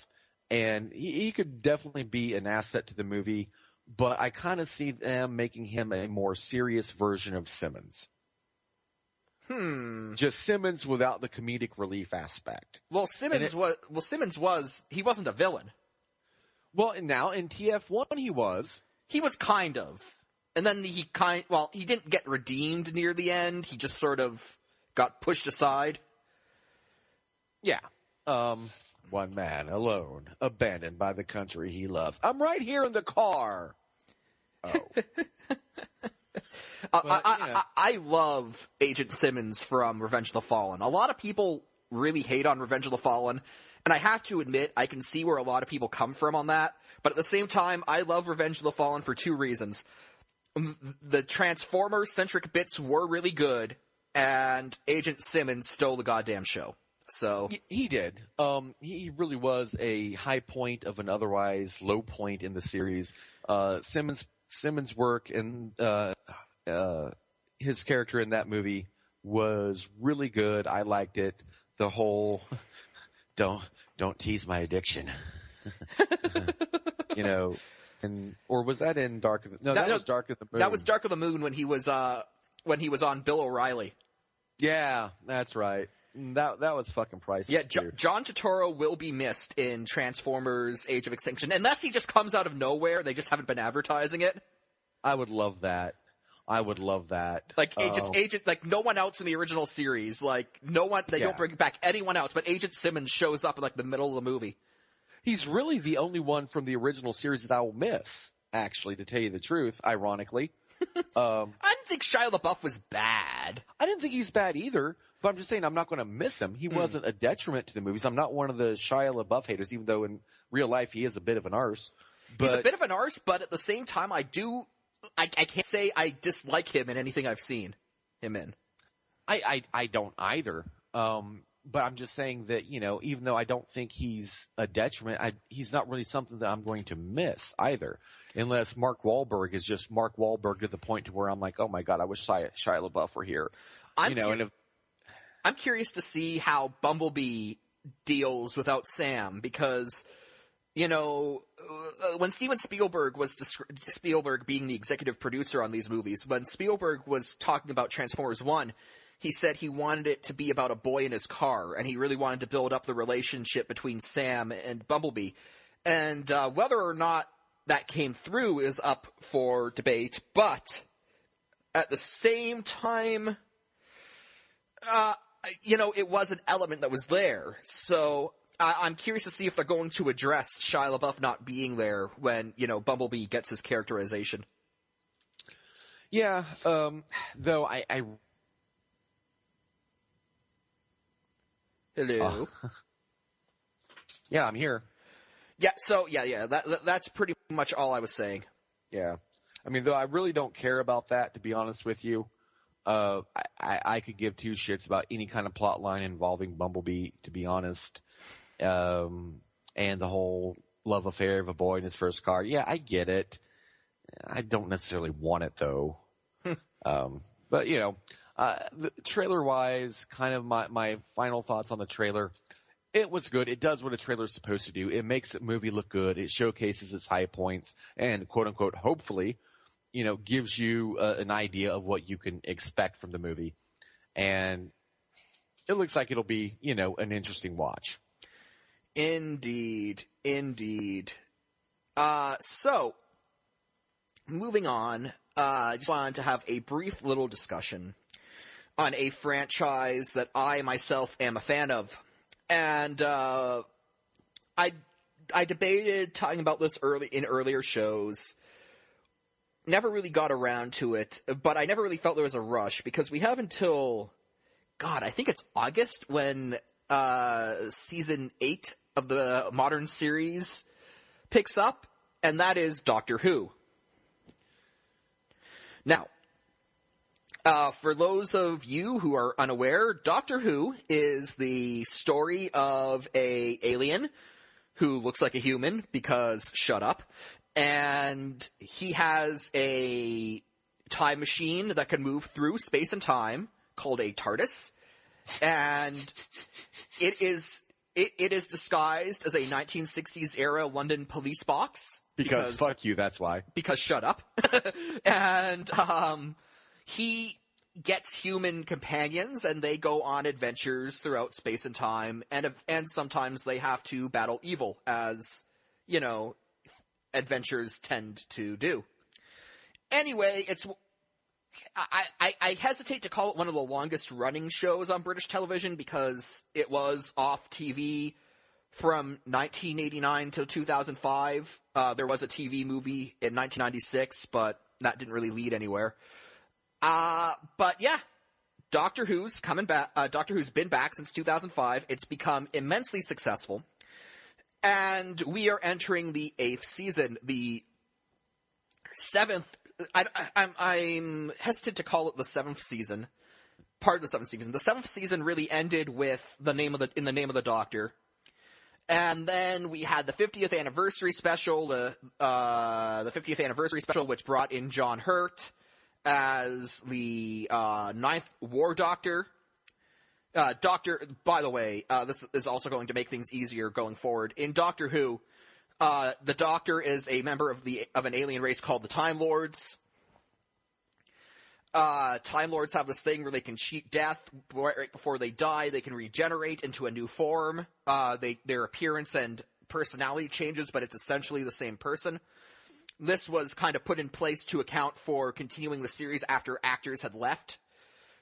And he could definitely be an asset to the movie, but I kind of see them making him a more serious version of Simmons. Just Simmons without the comedic relief aspect. Well, Simmons wasn't a villain. Well, now in TF1 he was. He was kind of. And then he didn't get redeemed near the end. He just sort of got pushed aside. Yeah. One man alone, abandoned by the country he loves. I'm right here in the car. Oh. I love Agent Simmons from Revenge of the Fallen. A lot of people really hate on Revenge of the Fallen, and I have to admit, I can see where a lot of people come from on that, but at the same time, I love Revenge of the Fallen for 2 reasons. The Transformer-centric bits were really good, and Agent Simmons stole the goddamn show. So he did. He really was a high point of an otherwise low point in the series. Simmons' work and his character in that movie was really good. I liked it. The whole don't tease my addiction. Or was that in Dark of the Moon? That was Dark of the Moon. That was Dark of the Moon when he was on Bill O'Reilly. Yeah, that's right. that was fucking priceless. Yeah, John Turturro will be missed in Transformers: Age of Extinction, unless he just comes out of nowhere. They just haven't been advertising it. I would love that. Like Agent, like no one else in the original series, like no one. They don't bring back anyone else, but Agent Simmons shows up in like the middle of the movie. He's really the only one from the original series that I will miss. Actually, to tell you the truth, ironically, I didn't think Shia LaBeouf was bad. I didn't think he's bad either. But I'm just saying I'm not going to miss him. He wasn't a detriment to the movies. I'm not one of the Shia LaBeouf haters, even though in real life he is a bit of an arse. But, he's a bit of an arse, but at the same time, I can't say I dislike him in anything I've seen him in. I don't either. But I'm just saying that, you know, even though I don't think he's a detriment, he's not really something that I'm going to miss either. Unless Mark Wahlberg is just Mark Wahlberg to the point to where I'm like, oh my God, I wish Shia LaBeouf were here. I'm curious to see how Bumblebee deals without Sam because, you know, when Steven Spielberg Spielberg being the executive producer on these movies, when Spielberg was talking about Transformers 1, he said he wanted it to be about a boy in his car, and he really wanted to build up the relationship between Sam and Bumblebee. And whether or not that came through is up for debate, but at the same time, you know, it was an element that was there. So I'm curious to see if they're going to address Shia LaBeouf not being there when, you know, Bumblebee gets his characterization. Yeah, though I Hello. Yeah, I'm here. Yeah, so, that's pretty much all I was saying. Yeah. I mean, though I really don't care about that, to be honest with you. I could give two shits about any kind of plot line involving Bumblebee, to be honest. And the whole love affair of a boy in his first car. Yeah, I get it. I don't necessarily want it, though. But, you know, trailer-wise, kind of my final thoughts on the trailer. It was good. It does what a trailer is supposed to do. It makes the movie look good. It showcases its high points and, quote-unquote, hopefully, you know, gives you an idea of what you can expect from the movie. And it looks like it'll be, you know, an interesting watch. Indeed. So, moving on, I just wanted to have a brief little discussion on a franchise that I myself am a fan of. And I debated talking about this in earlier shows. Never really got around to it, but I never really felt there was a rush because we have until, God, I think it's August when season 8 of the modern series picks up, and that is Doctor Who. Now, for those of you who are unaware, Doctor Who is the story of a alien who looks like a human because shut up. And he has a time machine that can move through space and time called a TARDIS. And it is disguised as a 1960s era London police box. Because fuck you, that's why. Because shut up. And he gets human companions, and they go on adventures throughout space and time, and sometimes they have to battle evil, as, you know, adventures tend to do. Anyway, I hesitate to call it one of the longest running shows on British television because it was off TV from 1989 to 2005. There was a TV movie in 1996, but that didn't really lead anywhere. But yeah, Doctor Who's coming back. Doctor Who's been back since 2005. It's become immensely successful. And we are entering the 8th season, the 7th. I'm hesitant to call it the 7th season. Part of the 7th season. The 7th season really ended with In the Name of the Doctor. And then we had the 50th anniversary special, the 50th anniversary special, which brought in John Hurt as the 9th War Doctor. By the way, this is also going to make things easier going forward. In Doctor Who, the Doctor is a member of an alien race called the Time Lords. Time Lords have this thing where they can cheat death right before they die. They can regenerate into a new form. Their appearance and personality changes, but it's essentially the same person. This was kind of put in place to account for continuing the series after actors had left.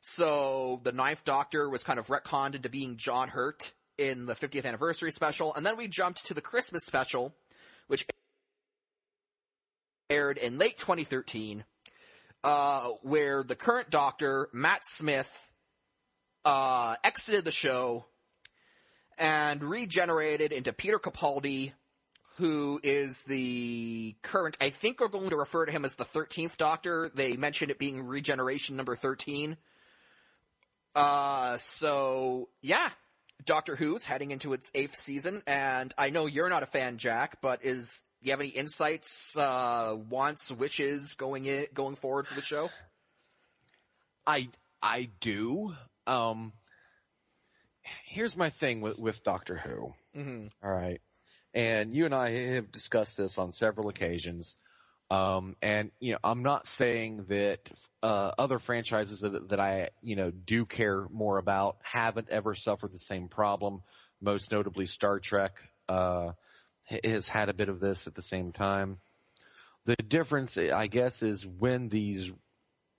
So the Ninth Doctor was kind of retconned into being John Hurt in the 50th anniversary special, and then we jumped to the Christmas special, which aired in late 2013, where the current Doctor, Matt Smith, exited the show and regenerated into Peter Capaldi, who is the current, I think we're going to refer to him as the 13th Doctor. They mentioned it being regeneration number 13. So, yeah. Doctor Who's heading into its 8th season, and I know you're not a fan, Jack, but do you have any insights, wants, wishes going forward for the show? I do. Here's my thing with Doctor Who. Mm-hmm. All right. And you and I have discussed this on several occasions. And, I'm not saying that other franchises that I, do care more about haven't ever suffered the same problem. Most notably, Star Trek has had a bit of this at the same time. The difference, I guess, is when these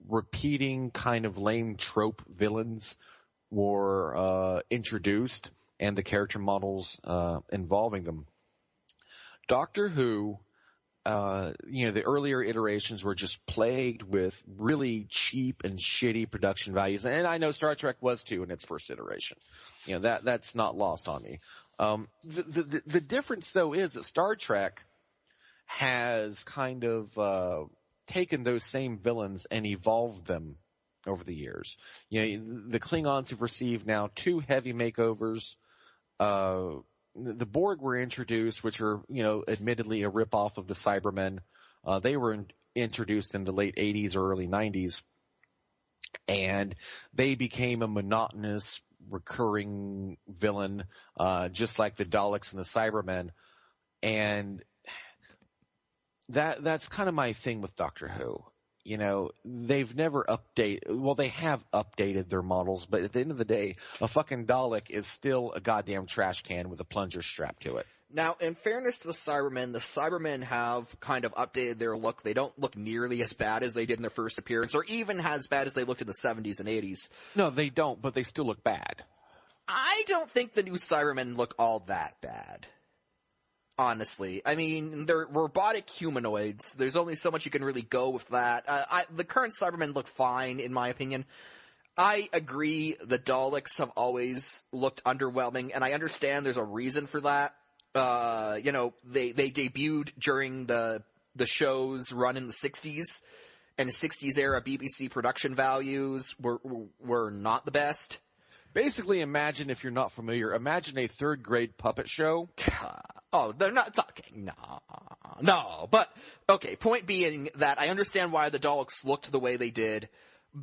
repeating kind of lame trope villains were introduced and the character models involving them. Doctor Who, the earlier iterations were just plagued with really cheap and shitty production values. And I know Star Trek was too in its first iteration. That's not lost on me. The difference though is that Star Trek has kind of taken those same villains and evolved them over the years. The Klingons have received now 2 heavy makeovers. The Borg were introduced, which are, admittedly a ripoff of the Cybermen. They were introduced in the late 80s or early 90s. And they became a monotonous, recurring villain, just like the Daleks and the Cybermen. And that's kind of my thing with Doctor Who. They've never they have updated their models, but at the end of the day, a fucking Dalek is still a goddamn trash can with a plunger strapped to it. Now, in fairness to the Cybermen have kind of updated their look. They don't look nearly as bad as they did in their first appearance, or even as bad as they looked in the 70s and 80s. No, they don't, but they still look bad. I don't think the new Cybermen look all that bad. Honestly. I mean, they're robotic humanoids. There's only so much you can really go with that. The current Cybermen look fine, in my opinion. I agree the Daleks have always looked underwhelming, and I understand there's a reason for that. They debuted during the show's run in the 60s, and the 60s era BBC production values were not the best. Basically, imagine, if you're not familiar, imagine a 3rd grade puppet show. Oh, they're not talking. No. But, okay, point being that I understand why the Daleks looked the way they did,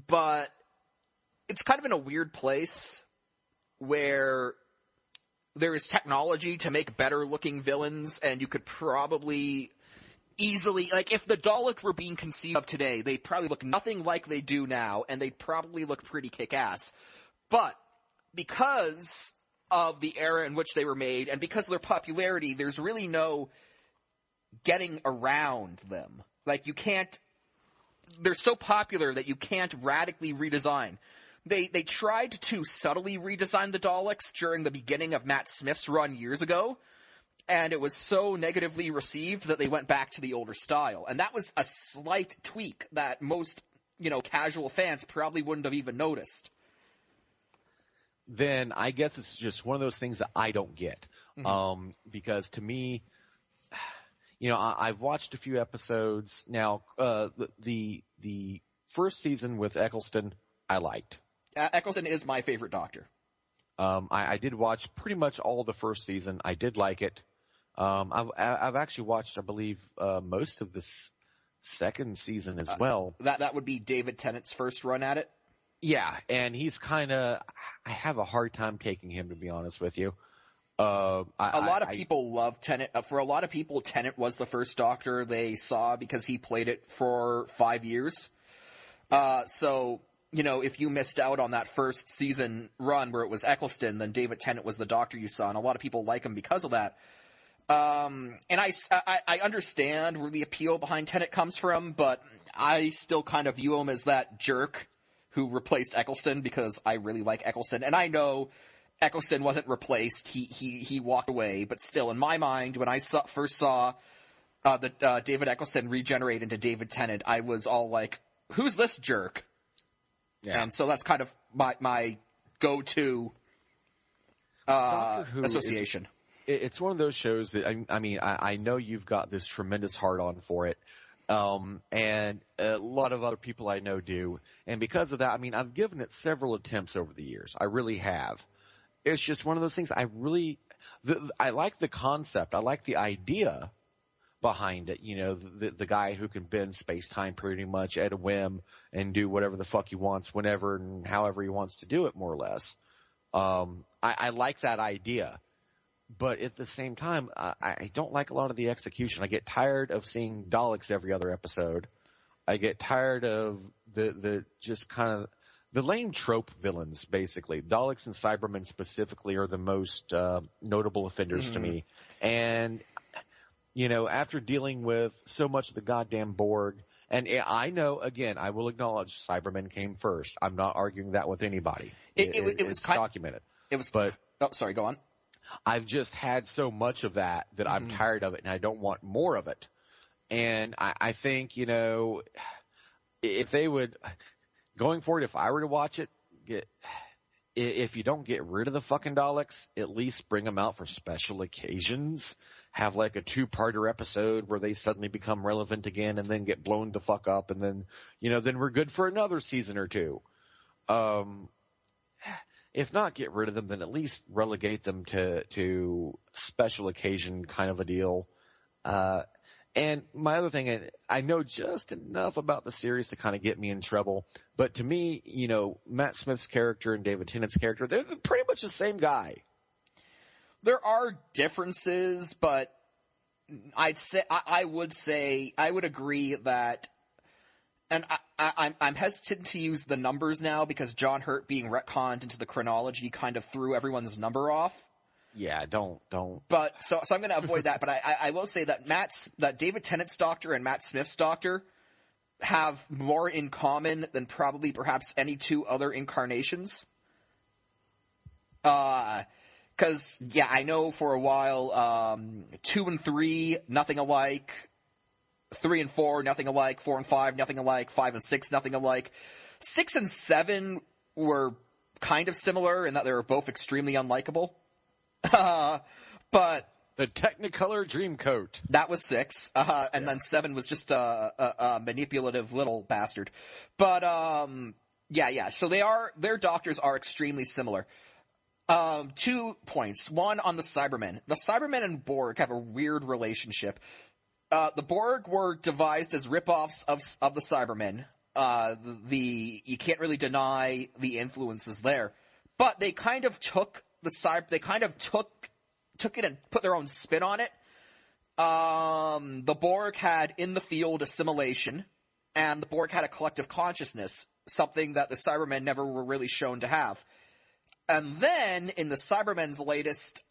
but it's kind of in a weird place where there is technology to make better-looking villains, and you could probably easily, if the Daleks were being conceived of today, they'd probably look nothing like they do now, and they'd probably look pretty kick-ass. But because of the era in which they were made, and because of their popularity, there's really no getting around them. They're so popular that you can't radically redesign. They tried to subtly redesign the Daleks during the beginning of Matt Smith's run years ago, and it was so negatively received that they went back to the older style. And that was a slight tweak that most, casual fans probably wouldn't have even noticed. Then I guess it's just one of those things that I don't get. Mm-hmm. Because to me, I've watched a few episodes now. The first season with Eccleston, I liked. Eccleston is my favorite Doctor. I did watch pretty much all the first season. I did like it. I've actually watched, I believe, most of the second season as well. That would be David Tennant's first run at it? Yeah, and he's I have a hard time taking him, to be honest with you. A lot of people love Tennant. For a lot of people, Tennant was the first Doctor they saw because he played it for 5 years. So, if you missed out on that first season run where it was Eccleston, then David Tennant was the Doctor you saw, and a lot of people like him because of that. And I understand where the appeal behind Tennant comes from, but I still kind of view him as that jerk who replaced Eccleston because I really like Eccleston. And I know Eccleston wasn't replaced. He walked away. But still, in my mind, when I first saw David Eccleston regenerate into David Tennant, I was all like, who's this jerk? Yeah. And so that's kind of my go-to association. It's one of those shows that, I know you've got this tremendous heart-on for it. And a lot of other people I know do. And because of that, I've given it several attempts over the years. I really have. It's just one of those things I like the concept. I like the idea behind it. The guy who can bend space-time pretty much at a whim and do whatever the fuck he wants, whenever and however he wants to do it, more or less. I like that idea. But at the same time, I don't like a lot of the execution. I get tired of seeing Daleks every other episode. I get tired of the just kind of the lame trope villains, basically. Daleks and Cybermen specifically are the most notable offenders to me. And, after dealing with so much of the goddamn Borg, and I know, again, I will acknowledge Cybermen came first. I'm not arguing that with anybody. It was documented. Sorry, go on. I've just had so much of that I'm tired of it, and I don't want more of it. And I think, if they would, going forward, if I were to watch it, if you don't get rid of the fucking Daleks, at least bring them out for special occasions. Have like a 2-parter episode where they suddenly become relevant again and then get blown the fuck up, and then, then we're good for another season or two. If not get rid of them, then at least relegate them to special occasion kind of a deal. And my other thing, I know just enough about the series to kind of get me in trouble, but to me, Matt Smith's character and David Tennant's character, they're pretty much the same guy. There are differences, but I would agree that, and I'm hesitant to use the numbers now because John Hurt being retconned into the chronology kind of threw everyone's number off. Yeah, don't. But so I'm going to avoid that. But I will say that that David Tennant's Doctor and Matt Smith's Doctor have more in common than probably perhaps any two other incarnations. Because I know for a while 2 and 3 nothing alike. 3 and 4, nothing alike. 4 and 5, nothing alike. 5 and 6, nothing alike. 6 and 7 were kind of similar in that they were both extremely unlikable. But the Technicolor Dreamcoat. That was 6. And then 7 was just a manipulative little bastard. But, So their doctors are extremely similar. 2 points. One on the Cybermen. The Cybermen and Borg have a weird relationship. The Borg were devised as ripoffs of the Cybermen. You can't really deny the influences there, but they kind of took took it and put their own spin on it. The Borg had in the field assimilation, and the Borg had a collective consciousness, something that the Cybermen never were really shown to have. And then in the Cybermen's latest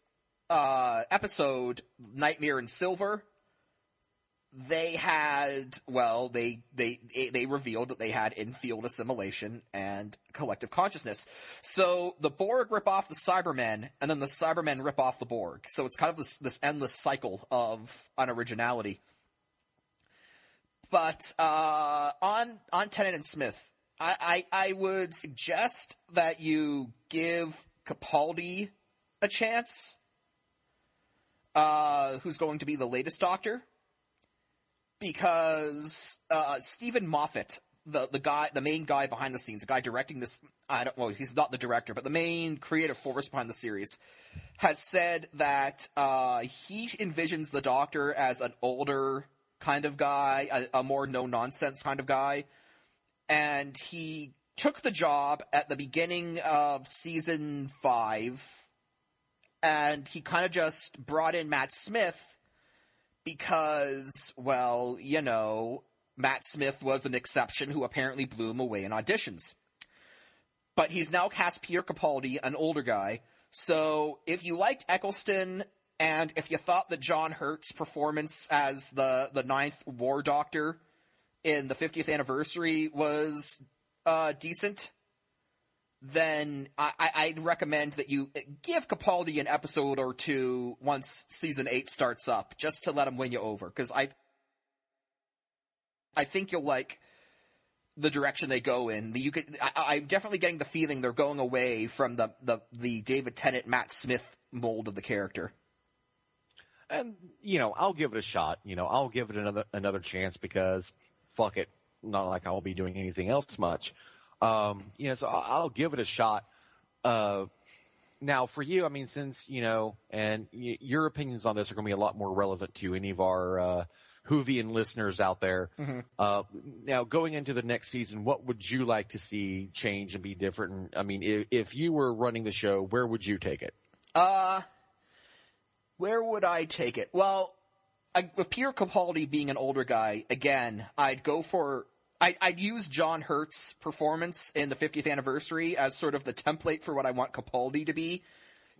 episode, Nightmare in Silver, they had, they revealed that they had in-field assimilation and collective consciousness. So the Borg rip off the Cybermen, and then the Cybermen rip off the Borg. So it's kind of this endless cycle of unoriginality. But on Tennant and Smith, I would suggest that you give Capaldi a chance, who's going to be the latest Doctor. Because Stephen Moffat, the main guy behind the scenes, the guy directing this, he's not the director, but the main creative force behind the series, has said that he envisions the Doctor as an older kind of guy, a more no-nonsense kind of guy, and he took the job at the beginning of season 5, and he kind of just brought in Matt Smith because, Matt Smith was an exception who apparently blew him away in auditions. But he's now cast Peter Capaldi, an older guy. So if you liked Eccleston, and if you thought that John Hurt's performance as the Ninth War Doctor in the 50th anniversary was decent, then I'd recommend that you give Capaldi an episode or two once season 8 starts up, just to let him win you over. Because I think you'll like the direction they go in. I'm definitely getting the feeling they're going away from the David Tennant, Matt Smith mold of the character. And, I'll give it a shot. I'll give it another chance because, fuck it, not like I'll be doing anything else much. So I'll give it a shot. Now, for you, since, and your opinions on this are going to be a lot more relevant to any of our Whovian listeners out there. Mm-hmm. Now, going into the next season, what would you like to see change and be different? If you were running the show, where would you take it? Where would I take it? Well, with Peter Capaldi being an older guy, again, I'd use John Hurt's performance in the 50th anniversary as sort of the template for what I want Capaldi to be.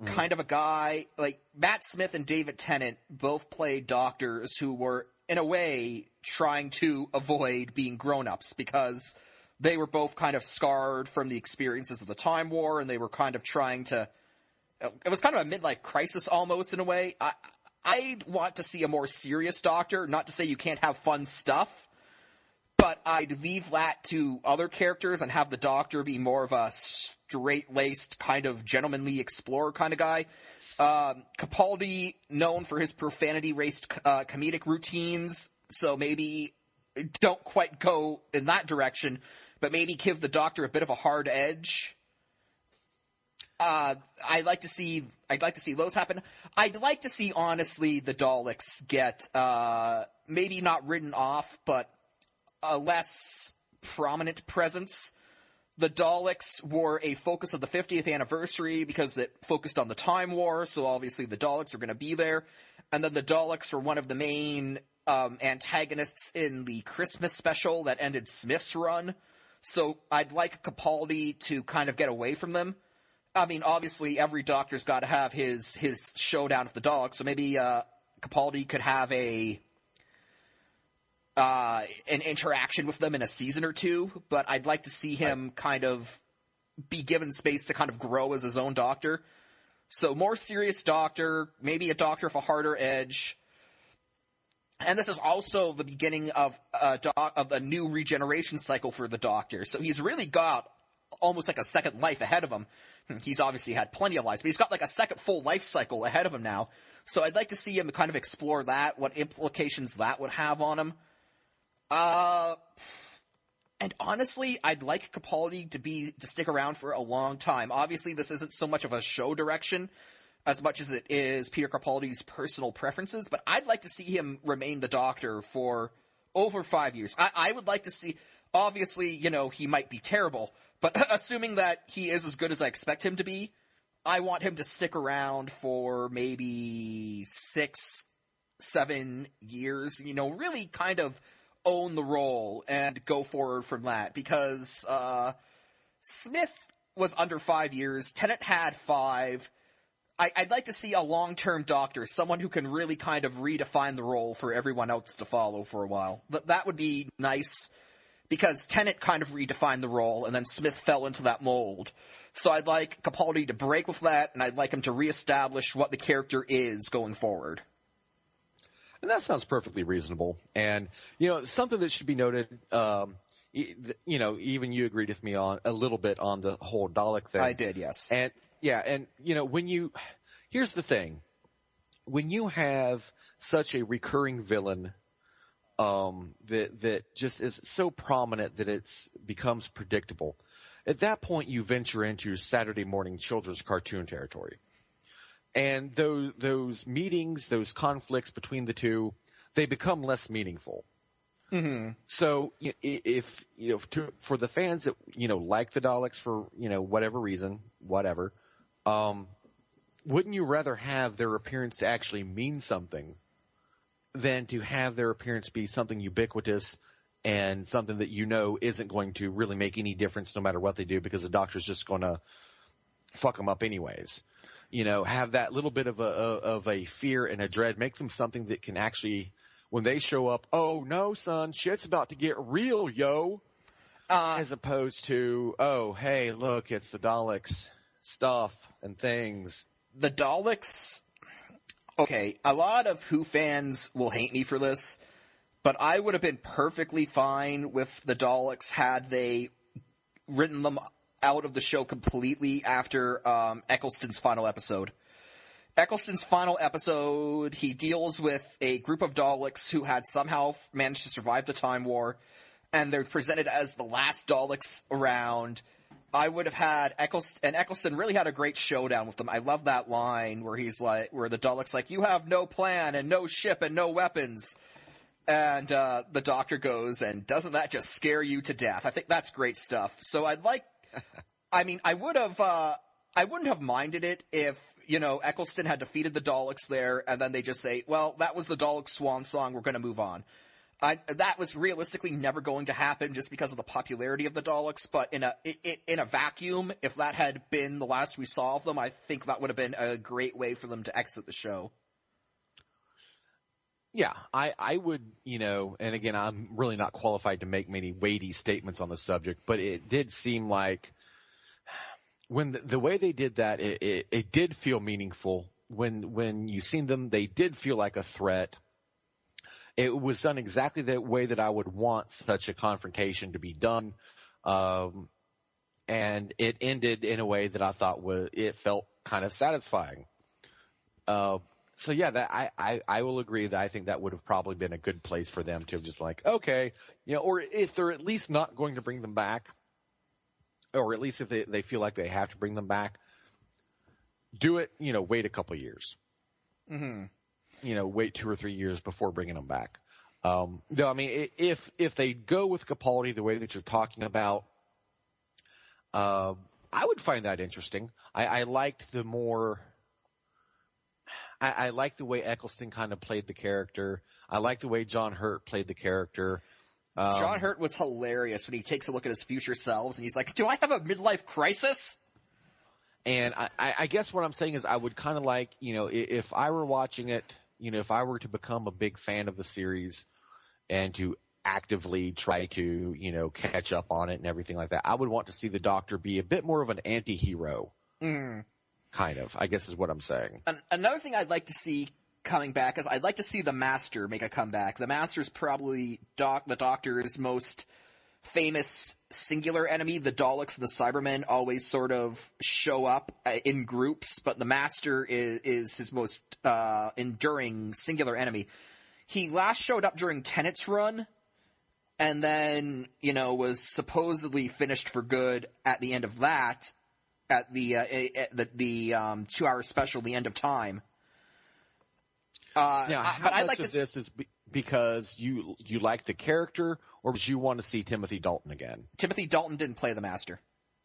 Mm-hmm. Kind of a guy, like Matt Smith and David Tennant both played doctors who were, in a way, trying to avoid being grown-ups because they were both kind of scarred from the experiences of the Time War, and they were kind of trying to... It was kind of a midlife crisis almost, in a way. I'd want to see a more serious Doctor, not to say you can't have fun stuff, but I'd leave that to other characters and have the Doctor be more of a straight-laced, kind of gentlemanly explorer kind of guy. Capaldi, known for his profanity-raced comedic routines, so maybe don't quite go in that direction, but maybe give the Doctor a bit of a hard edge. I'd like to see those happen. I'd like to see, honestly, the Daleks get maybe not written off, but a less prominent presence. The Daleks were a focus of the 50th anniversary because it focused on the Time War, so obviously the Daleks are going to be there. And then the Daleks were one of the main antagonists in the Christmas special that ended Smith's run. So I'd like Capaldi to kind of get away from them. Obviously every Doctor's got to have his showdown with the Daleks, so maybe Capaldi could have an interaction with them in a season or two, but I'd like to see him kind of be given space to kind of grow as his own Doctor. So more serious Doctor, maybe a Doctor with a harder edge. And this is also the beginning of a new regeneration cycle for the Doctor. So he's really got almost like a second life ahead of him. He's obviously had plenty of lives, but he's got like a second full life cycle ahead of him now. So I'd like to see him kind of explore that, what implications that would have on him. And honestly, I'd like Capaldi to stick around for a long time. Obviously, this isn't so much of a show direction as much as it is Peter Capaldi's personal preferences, but I'd like to see him remain the Doctor for over 5 years. I would like to see, obviously, he might be terrible, but assuming that he is as good as I expect him to be, I want him to stick around for maybe 6-7 years, really kind of own the role and go forward from that, because Smith was under 5 years, Tennant had 5. I'd like to see a long-term Doctor, someone who can really kind of redefine the role for everyone else to follow for a while. That would be nice, because Tennant kind of redefined the role, and then Smith fell into that mold. So I'd like Capaldi to break with that, and I'd like him to reestablish what the character is going forward. And that sounds perfectly reasonable. And, something that should be noted, even you agreed with me on a little bit on the whole Dalek thing. I did, yes. And, here's the thing. When you have such a recurring villain, that just is so prominent that it becomes predictable, at that point you venture into Saturday morning children's cartoon territory. And those meetings, those conflicts between the two, they become less meaningful. Mm-hmm. So for the fans that, like the Daleks for, whatever reason, wouldn't you rather have their appearance to actually mean something than to have their appearance be something ubiquitous and something that isn't going to really make any difference no matter what they do, because the Doctor's just going to fuck them up anyways. Have that little bit of a fear and a dread, make them something that can actually, when they show up, oh no, son, shit's about to get real, yo. As opposed to, oh, hey, look, it's the Daleks stuff and things. The Daleks, okay, a lot of Who fans will hate me for this, but I would have been perfectly fine with the Daleks had they written them out of the show completely after Eccleston's final episode. Eccleston's final episode, he deals with a group of Daleks who had somehow managed to survive the Time War, and they're presented as the last Daleks around. I would have had Eccleston really had a great showdown with them. I love that line where where the Dalek's like, you have no plan and no ship and no weapons. And the Doctor goes, and doesn't that just scare you to death? I think that's great stuff. So I wouldn't have minded it if, Eccleston had defeated the Daleks there, and then they just say, well, that was the Dalek swan song, we're going to move on. That was realistically never going to happen just because of the popularity of the Daleks, but in a vacuum, if that had been the last we saw of them, I think that would have been a great way for them to exit the show. Yeah, I would, and again, I'm really not qualified to make many weighty statements on the subject, but it did seem like when the way they did that, it did feel meaningful. When you seen them, they did feel like a threat. It was done exactly the way that I would want such a confrontation to be done. And it ended in a way that I thought it felt kind of satisfying. So yeah, that I will agree that I think that would have probably been a good place for them to have just like, okay, or if they're at least not going to bring them back, or at least if they feel like they have to bring them back, do it, wait a couple of years. Mm-hmm. Wait 2 or 3 years before bringing them back. No, I mean, if they go with Capaldi the way that you're talking about, I would find that interesting. I liked I like the way Eccleston kind of played the character. I like the way John Hurt played the character. John Hurt was hilarious when he takes a look at his future selves and he's like, do I have a midlife crisis? And I guess what I'm saying is I would kind of like, if I were watching it, if I were to become a big fan of the series and to actively try to, catch up on it and everything like that, I would want to see the Doctor be a bit more of an anti-hero. Kind of, I guess is what I'm saying. Another thing I'd like to see coming back is I'd like to see the Master make a comeback. The Master's probably the Doctor's most famous singular enemy. The Daleks and the Cybermen always sort of show up in groups, but the Master is his most enduring singular enemy. He last showed up during Tennant's run, and then, was supposedly finished for good at the end of that, at the 2-hour special, The End of Time. Now, how much of this is because you like the character, or because you want to see Timothy Dalton again? Timothy Dalton didn't play the Master.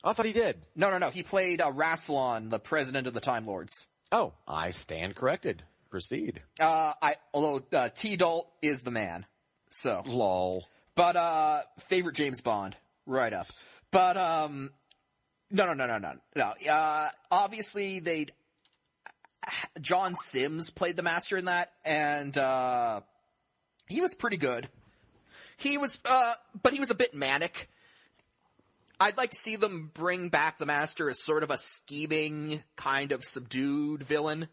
I thought he did. No. He played Rassilon, the president of the Time Lords. Oh, I stand corrected. Proceed. Although T. Dalt is the man. So. Lol. But, favorite James Bond. Right up. But, No. Obviously John Sims played the Master in that, and, he was pretty good. He was, but he was a bit manic. I'd like to see them bring back the Master as sort of a scheming, kind of subdued villain.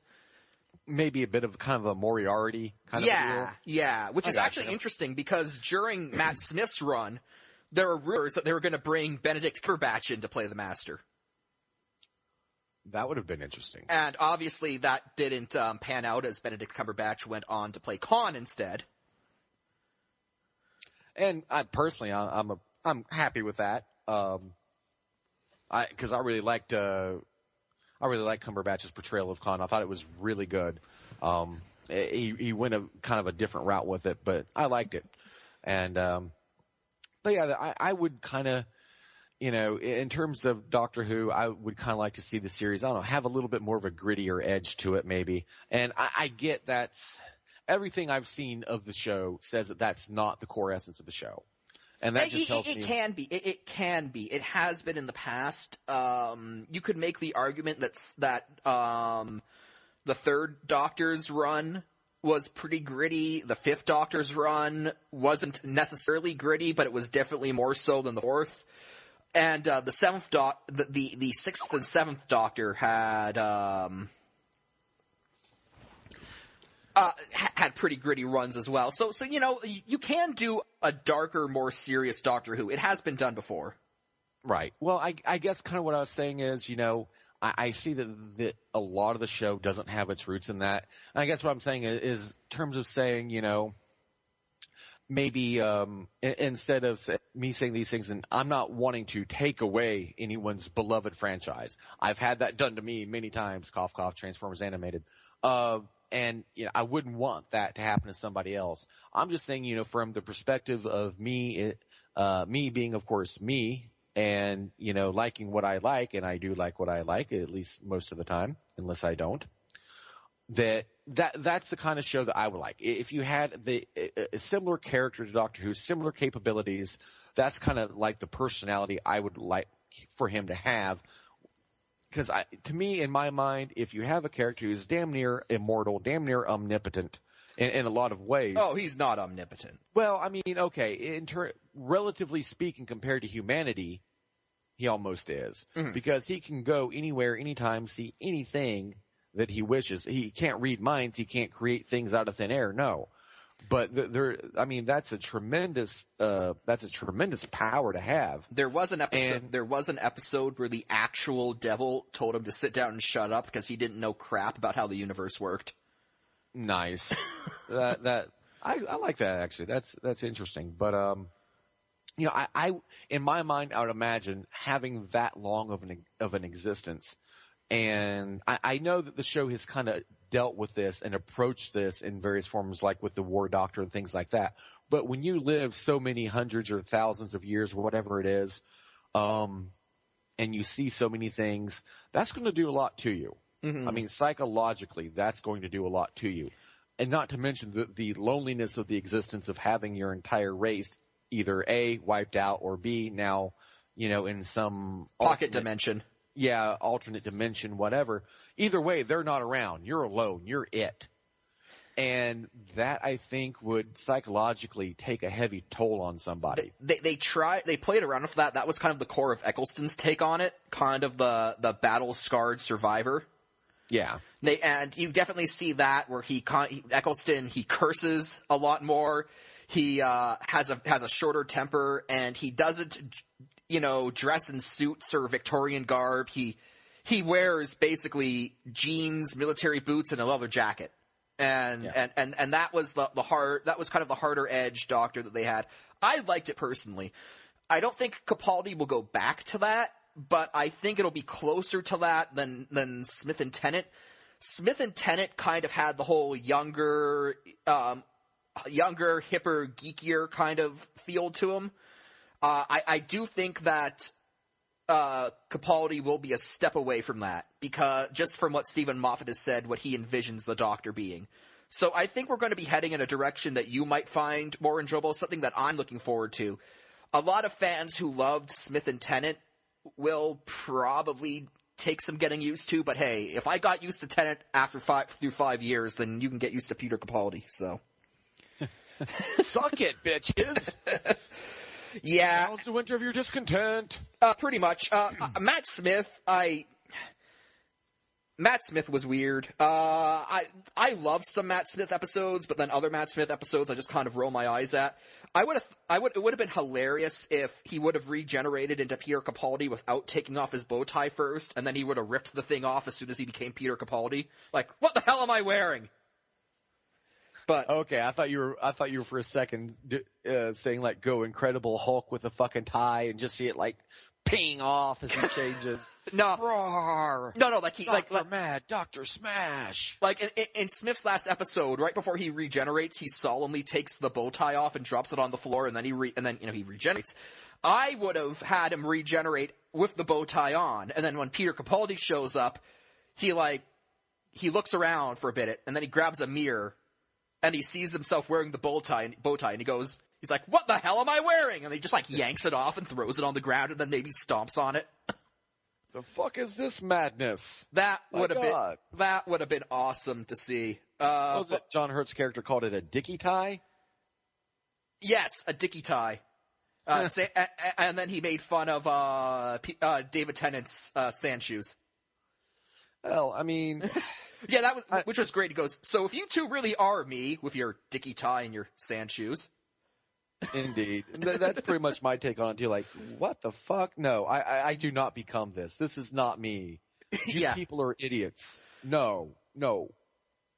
Maybe a bit of kind of a Moriarty kind of deal. Yeah, which is actually interesting because during Matt Smith's run, there were rumors that they were going to bring Benedict Cumberbatch in to play the Master. That would have been interesting. And obviously that didn't pan out, as Benedict Cumberbatch went on to play Khan instead. And I'm happy with that. Because I really liked Cumberbatch's portrayal of Khan. I thought it was really good. He went a kind of a different route with it, but I liked it. And but yeah, I would kind of, in terms of Doctor Who, I would kind of like to see the series, I don't know, have a little bit more of a grittier edge to it maybe. And I get everything I've seen of the show says that that's not the core essence of the show. And that just tells me... It can be. It can be. It has been in the past. You could make the argument that the third Doctor's run was pretty gritty. The fifth Doctor's run wasn't necessarily gritty, but it was definitely more so than the fourth. And the sixth and seventh Doctor had pretty gritty runs as well. So you know, you can do a darker, more serious Doctor Who. It has been done before. Right. Well, I guess kind of what I was saying is, you know, I see that a lot of the show doesn't have its roots in that. And I guess what I'm saying is in terms of saying, you know, maybe instead of me saying these things, and I'm not wanting to take away anyone's beloved franchise. I've had that done to me many times, cough, cough, Transformers Animated. And, you know, I wouldn't want that to happen to somebody else. I'm just saying, you know, from the perspective of me, me being, of course, me, and, you know, liking what I like, and I do like what I like, at least most of the time, unless I don't, that's the kind of show that I would like. If you had a similar character to Doctor Who, similar capabilities, that's kind of like the personality I would like for him to have. Because to me, in my mind, if you have a character who's damn near immortal, damn near omnipotent in a lot of ways. Oh, he's not omnipotent. Well, I mean, okay, relatively speaking, compared to humanity, he almost is. Mm-hmm. Because he can go anywhere, anytime, see anything that he wishes. He can't read minds. He can't create things out of thin air. No. But I mean, that's a tremendous power to have. There was an episode where the actual devil told him to sit down and shut up because he didn't know crap about how the universe worked. Nice. I like that, actually. That's interesting. But, you know, I in my mind, I would imagine having that long of an existence. And I know that the show has kind of dealt with this and approached this in various forms, like with the War Doctor and things like that. But when you live so many hundreds or thousands of years, whatever it is, and you see so many things, that's going to do a lot to you. Mm-hmm. I mean, psychologically, that's going to do a lot to you. And not to mention the loneliness of the existence of having your entire race either A, wiped out, or B, now, you know, in some pocket dimension. Yeah, alternate dimension, whatever. Either way, they're not around. You're alone. You're it. And that, I think, would psychologically take a heavy toll on somebody. They played around with that. That was kind of the core of Eccleston's take on it, kind of the battle-scarred survivor. Yeah. And you definitely see that where Eccleston, he curses a lot more. He has a shorter temper, and he doesn't, you know, dress in suits or Victorian garb. He wears basically jeans, military boots, and a leather jacket. And that was that was kind of the harder edge Doctor that they had. I liked it personally. I don't think Capaldi will go back to that, but I think it'll be closer to that than Smith and Tennant. Smith and Tennant kind of had the whole younger, hipper, geekier kind of feel to him. I do think that Capaldi will be a step away from that, because just from what Stephen Moffat has said, what he envisions the Doctor being. So I think we're going to be heading in a direction that you might find more enjoyable, something that I'm looking forward to. A lot of fans who loved Smith and Tennant will probably take some getting used to, but hey, if I got used to Tennant after 5 years, then you can get used to Peter Capaldi, so. Suck it, bitches! Yeah. Now's the winter of your discontent. Pretty much. Matt Smith was weird. I love some Matt Smith episodes, but then other Matt Smith episodes I just kind of roll my eyes at. It would have been hilarious if he would have regenerated into Peter Capaldi without taking off his bow tie first, and then he would have ripped the thing off as soon as he became Peter Capaldi. Like, what the hell am I wearing? But okay, I thought you were for a second saying like go Incredible Hulk with a fucking tie and just see it like ping off as he changes. No, roar. No, like he Dr. like Mad, Dr. Smash. Like in Smith's last episode, right before he regenerates, he solemnly takes the bow tie off and drops it on the floor, and then he regenerates. I would have had him regenerate with the bow tie on, and then when Peter Capaldi shows up, he looks around for a bit, and then he grabs a mirror. And he sees himself wearing the bow tie, and he goes, He's like, what the hell am I wearing? And he just like yanks it off and throws it on the ground and then maybe stomps on it. The fuck is this madness? That would have been awesome to see. What was it? John Hurt's character called it a dicky tie? Yes, a dicky tie. And then he made fun of David Tennant's sand shoes. Well, I mean... Yeah, that was which was great. He goes, so if you two really are me with your dicky tie and your sand shoes. Indeed. That's pretty much my take on it too. Like, what the fuck? No, I do not become this. This is not me. You people are idiots. No.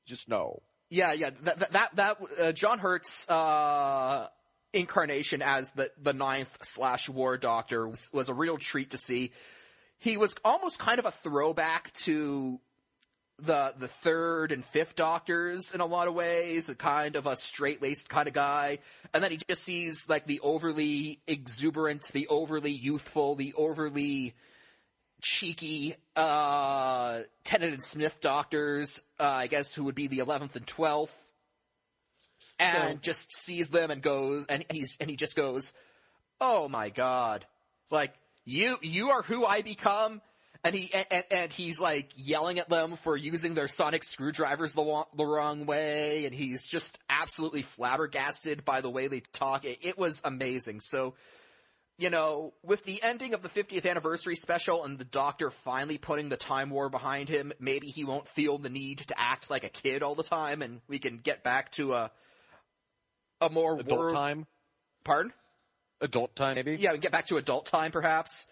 Just no. Yeah. That John Hurt's incarnation as the ninth / War Doctor was a real treat to see. He was almost kind of a throwback to the third and fifth Doctors in a lot of ways, the kind of a straight-laced kind of guy. And then he just sees like the overly exuberant, the overly youthful, the overly cheeky, Tennant and Smith Doctors, I guess, who would be the 11th and 12th. And just sees them and goes, and he just goes, oh my God. Like, you are who I become? And he's like yelling at them for using their sonic screwdrivers the wrong way, and he's just absolutely flabbergasted by the way they talk. It was amazing. So, you know, with the ending of the 50th anniversary special and the Doctor finally putting the Time War behind him, maybe he won't feel the need to act like a kid all the time, and we can get back to a more adult time. Pardon? Adult time, maybe? Yeah, we can get back to adult time, perhaps.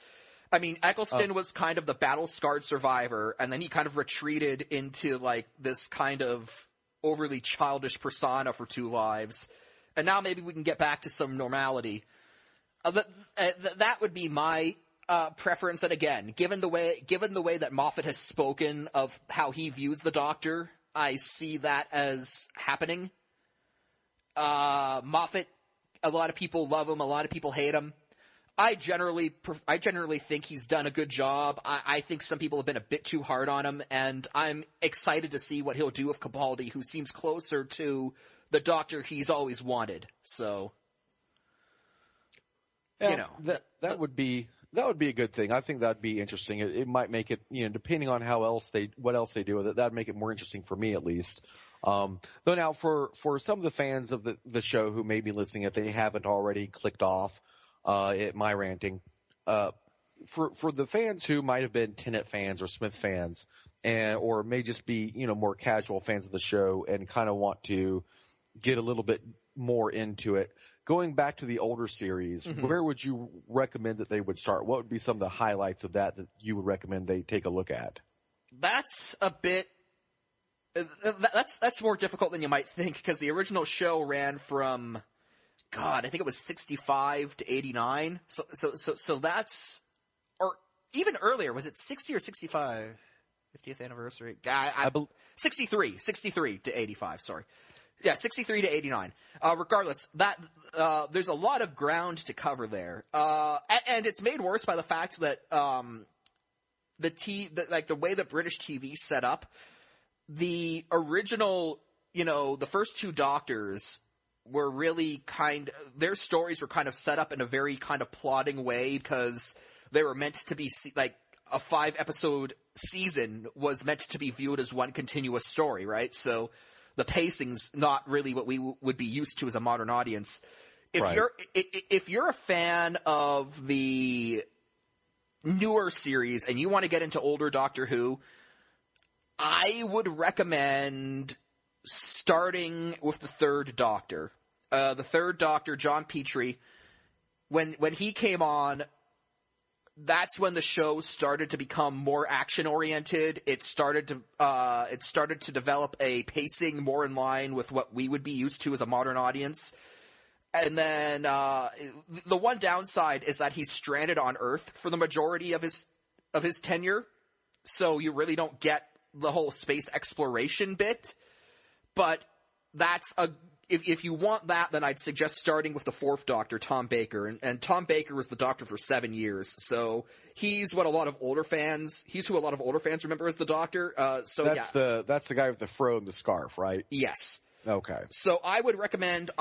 I mean, Eccleston was kind of the battle-scarred survivor, and then he kind of retreated into, like, this kind of overly childish persona for 2 lives. And now maybe we can get back to some normality. That would be my preference. And again, given the way that Moffat has spoken of how he views the Doctor, I see that as happening. Moffat, a lot of people love him, a lot of people hate him. I generally think he's done a good job. I think some people have been a bit too hard on him, and I'm excited to see what he'll do with Capaldi, who seems closer to the Doctor he's always wanted. So, yeah, you know, that would be a good thing. I think that'd be interesting. It might make it, you know, depending on what else they do with it, that'd make it more interesting for me at least. Though now for some of the fans of the show who may be listening, if they haven't already clicked off at my ranting, for the fans who might have been Tennant fans or Smith fans, or may just be, you know, more casual fans of the show and kind of want to get a little bit more into it, going back to the older series, where would you recommend that they would start? What would be some of the highlights of that you would recommend they take a look at? That's a bit. That's more difficult than you might think, because the original show ran from, God, I think it was 65 to 89. So that's, or even earlier, was it 60 or 65? 50th anniversary. 63 to 85, sorry. Yeah, 63 to 89. Regardless, that, there's a lot of ground to cover there. And it's made worse by the fact that, the way the British TV set up, the original, you know, the first 2 Doctors were really their stories were kind of set up in a very kind of plodding way, because they were meant to be, like, a 5-episode season was meant to be viewed as one continuous story, right? So the pacing's not really what we would be used to as a modern audience. If you're a fan of the newer series and you want to get into older Doctor Who, I would recommend starting with the third Doctor. The third Doctor, John Petrie, when he came on, that's when the show started to become more action-oriented. It started to develop a pacing more in line with what we would be used to as a modern audience. And then the one downside is that he's stranded on Earth for the majority of his tenure, so you really don't get the whole space exploration bit. But that's if you want that, then I'd suggest starting with the fourth Doctor, Tom Baker. And Tom Baker was the Doctor for 7 years, so he's who a lot of older fans remember as the Doctor. That's the guy with the fro and the scarf, right? Yes. Okay. So I would recommend,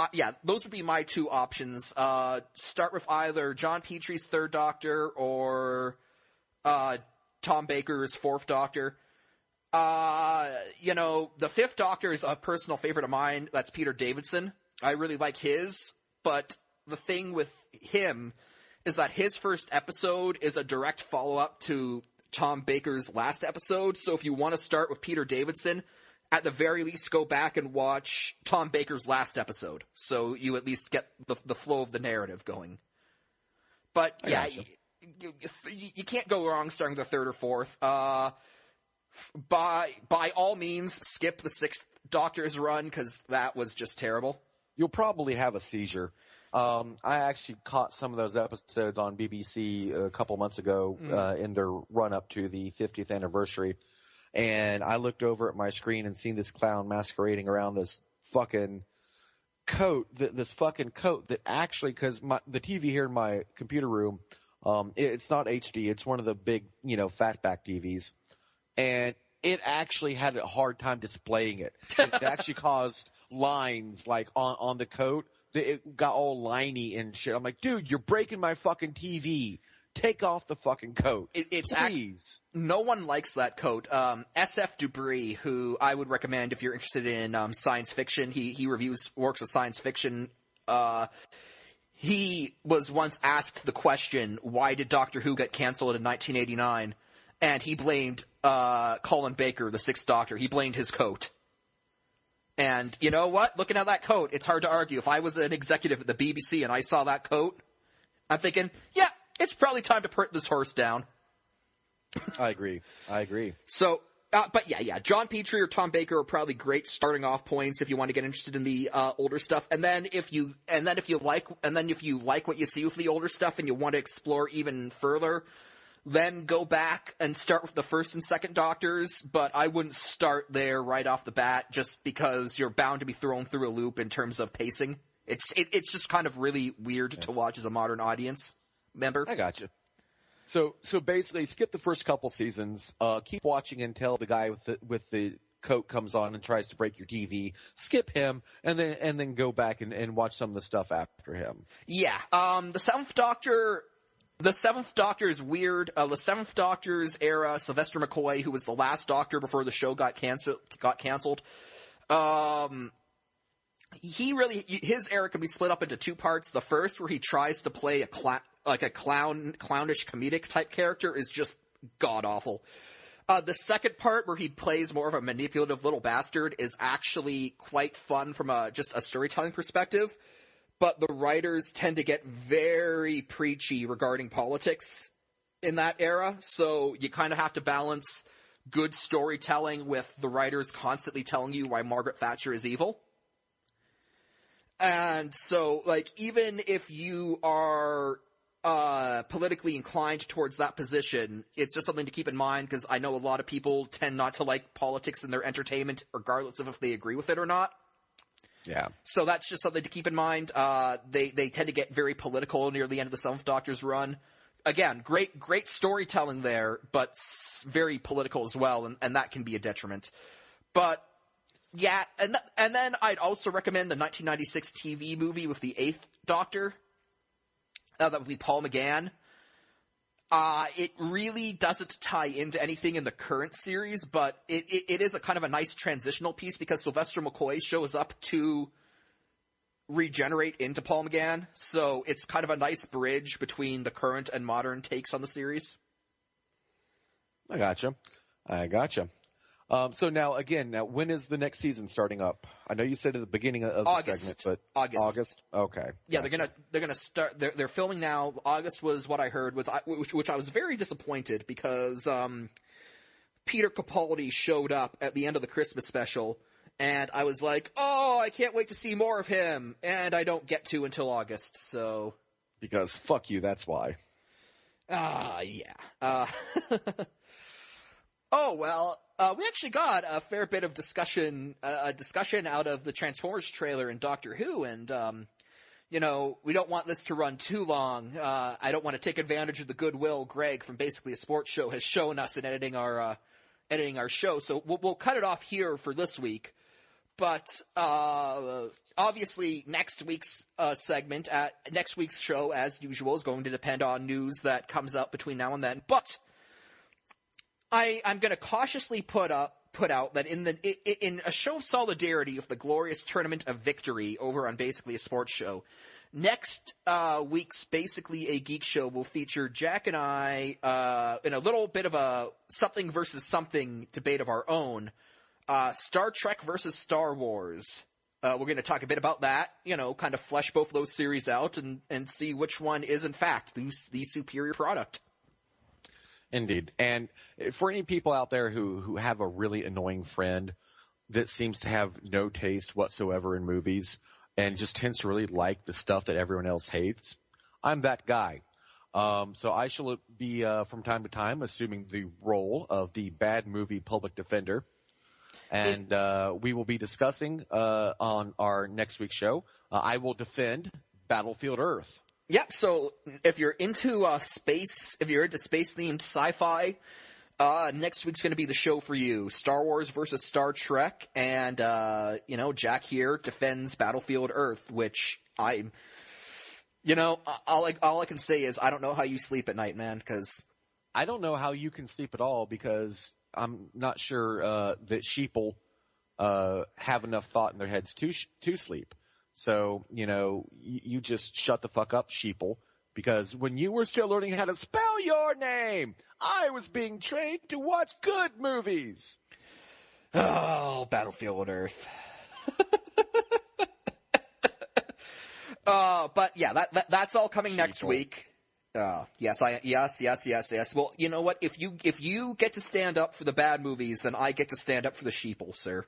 those would be my two options. Start with either John Petrie's Third Doctor or Tom Baker's Fourth Doctor. The Fifth Doctor is a personal favorite of mine. That's Peter Davidson. I really like his, but the thing with him is that his first episode is a direct follow-up to Tom Baker's last episode. So if you want to start with Peter Davidson, at the very least go back and watch Tom Baker's last episode. So you at least get the flow of the narrative going. But yeah, you can't go wrong starting the third or fourth. By all means, skip the Sixth Doctor's run, because that was just terrible. You'll probably have a seizure. I actually caught some of those episodes on BBC a couple months ago in their run-up to the 50th anniversary, and I looked over at my screen and seen this clown masquerading around this fucking coat, that actually, because the TV here in my computer room, it's not HD, it's one of the big, fatback TVs. And it actually had a hard time displaying it. It actually caused lines, like, on the coat. It got all liney and shit. I'm like, dude, you're breaking my fucking TV. Take off the fucking coat. Please. No one likes that coat. SF Dubry, who I would recommend if you're interested in science fiction. He reviews works of science fiction. He was once asked the question, why did Doctor Who get canceled in 1989? And he blamed Colin Baker, the Sixth Doctor. He blamed his coat. And you know what? Looking at that coat, it's hard to argue. If I was an executive at the BBC and I saw that coat, I'm thinking, yeah, it's probably time to put this horse down. I agree. So, but yeah, John Petrie or Tom Baker are probably great starting off points if you want to get interested in the older stuff. And then if you like what you see with the older stuff and you want to explore even further, then go back and start with the first and second Doctors, but I wouldn't start there right off the bat just because you're bound to be thrown through a loop in terms of pacing. It's just kind of really weird to watch as a modern audience member. I gotcha. So basically, skip the first couple seasons. Keep watching until the guy with the coat comes on and tries to break your TV. Skip him, and then go back and watch some of the stuff after him. Yeah. The Seventh Doctor. The Seventh Doctor is weird. The Seventh Doctor's era, Sylvester McCoy, who was the last Doctor before the show got canceled. His era can be split up into two parts. The first, where he tries to play a clownish comedic type character, is just god awful. The second part, where he plays more of a manipulative little bastard, is actually quite fun from just a storytelling perspective. But the writers tend to get very preachy regarding politics in that era, so you kind of have to balance good storytelling with the writers constantly telling you why Margaret Thatcher is evil. And so, even if you are politically inclined towards that position, it's just something to keep in mind, because I know a lot of people tend not to like politics in their entertainment, regardless of if they agree with it or not. Yeah. So that's just something to keep in mind. They tend to get very political near the end of the Seventh Doctor's run. Again, great storytelling there, but very political as well, and that can be a detriment. But yeah, and then I'd also recommend the 1996 TV movie with the Eighth Doctor. That would be Paul McGann. It really doesn't tie into anything in the current series, but it is a kind of a nice transitional piece, because Sylvester McCoy shows up to regenerate into Paul McGann, so it's kind of a nice bridge between the current and modern takes on the series. I gotcha. So now, when is the next season starting up? I know you said at the beginning of the segment, but August. Okay. Yeah, gotcha. They're gonna start. They're filming now. August was what I heard, which I was very disappointed, because Peter Capaldi showed up at the end of the Christmas special, and I was like, oh, I can't wait to see more of him, and I don't get to until August. So because fuck you, that's why. Yeah. Oh well. We actually got a fair bit of discussion out of the Transformers trailer in Doctor Who, and, we don't want this to run too long. I don't want to take advantage of the goodwill Greg from Basically a Sports Show has shown us in editing our show, so we'll cut it off here for this week. but obviously next week's segment, next week's show, as usual, is going to depend on news that comes up between now and then. But I'm going to cautiously put out that in a show of solidarity with the glorious Tournament of Victory over on Basically a Sports Show, next week's Basically a Geek Show will feature Jack and I in a little bit of a something versus something debate of our own. Star Trek versus Star Wars. We're going to talk a bit about that, kind of flesh both of those series out and see which one is in fact the superior product. Indeed. And for any people out there who have a really annoying friend that seems to have no taste whatsoever in movies and just tends to really like the stuff that everyone else hates, I'm that guy. So I shall be, from time to time, assuming the role of the bad movie public defender. And we will be discussing on our next week's show, I will defend Battlefield Earth. Yep, so if you're into space-themed sci-fi, next week's going to be the show for you. Star Wars versus Star Trek, and, Jack here defends Battlefield Earth, which all I can say is I don't know how you sleep at night, man, because... I don't know how you can sleep at all, because I'm not sure that sheeple have enough thought in their heads to sleep. So, you just shut the fuck up, sheeple, because when you were still learning how to spell your name, I was being trained to watch good movies. Oh, Battlefield Earth. But yeah, that's all coming next week. Yes. Well, you know what? If you get to stand up for the bad movies, then I get to stand up for the sheeple, sir.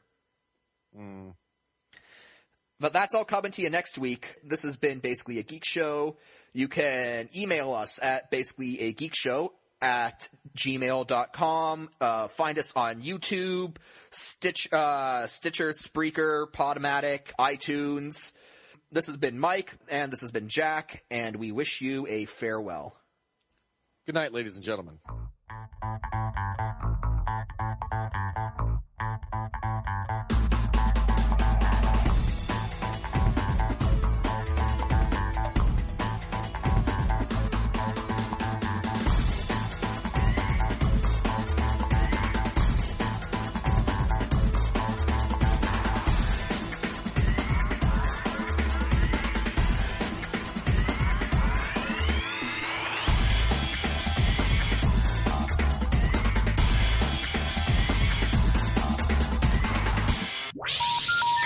But that's all coming to you next week. This has been Basically a Geek Show. You can email us at basicallyageekshow@gmail.com. Find us on YouTube, Stitcher, Spreaker, Podomatic, iTunes. This has been Mike, and this has been Jack, and we wish you a farewell. Good night, ladies and gentlemen.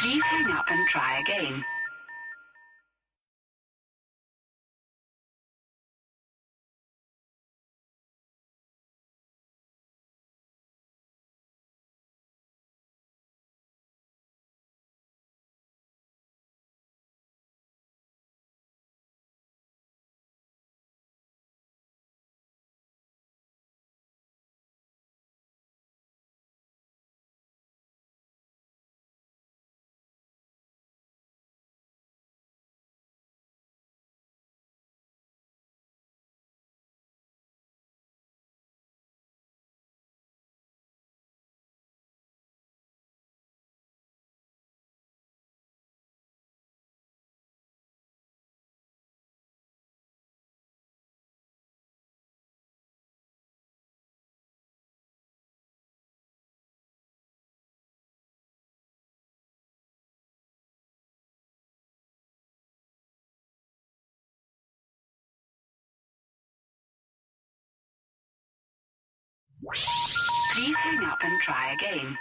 Please hang up and try again. Please hang up and try again.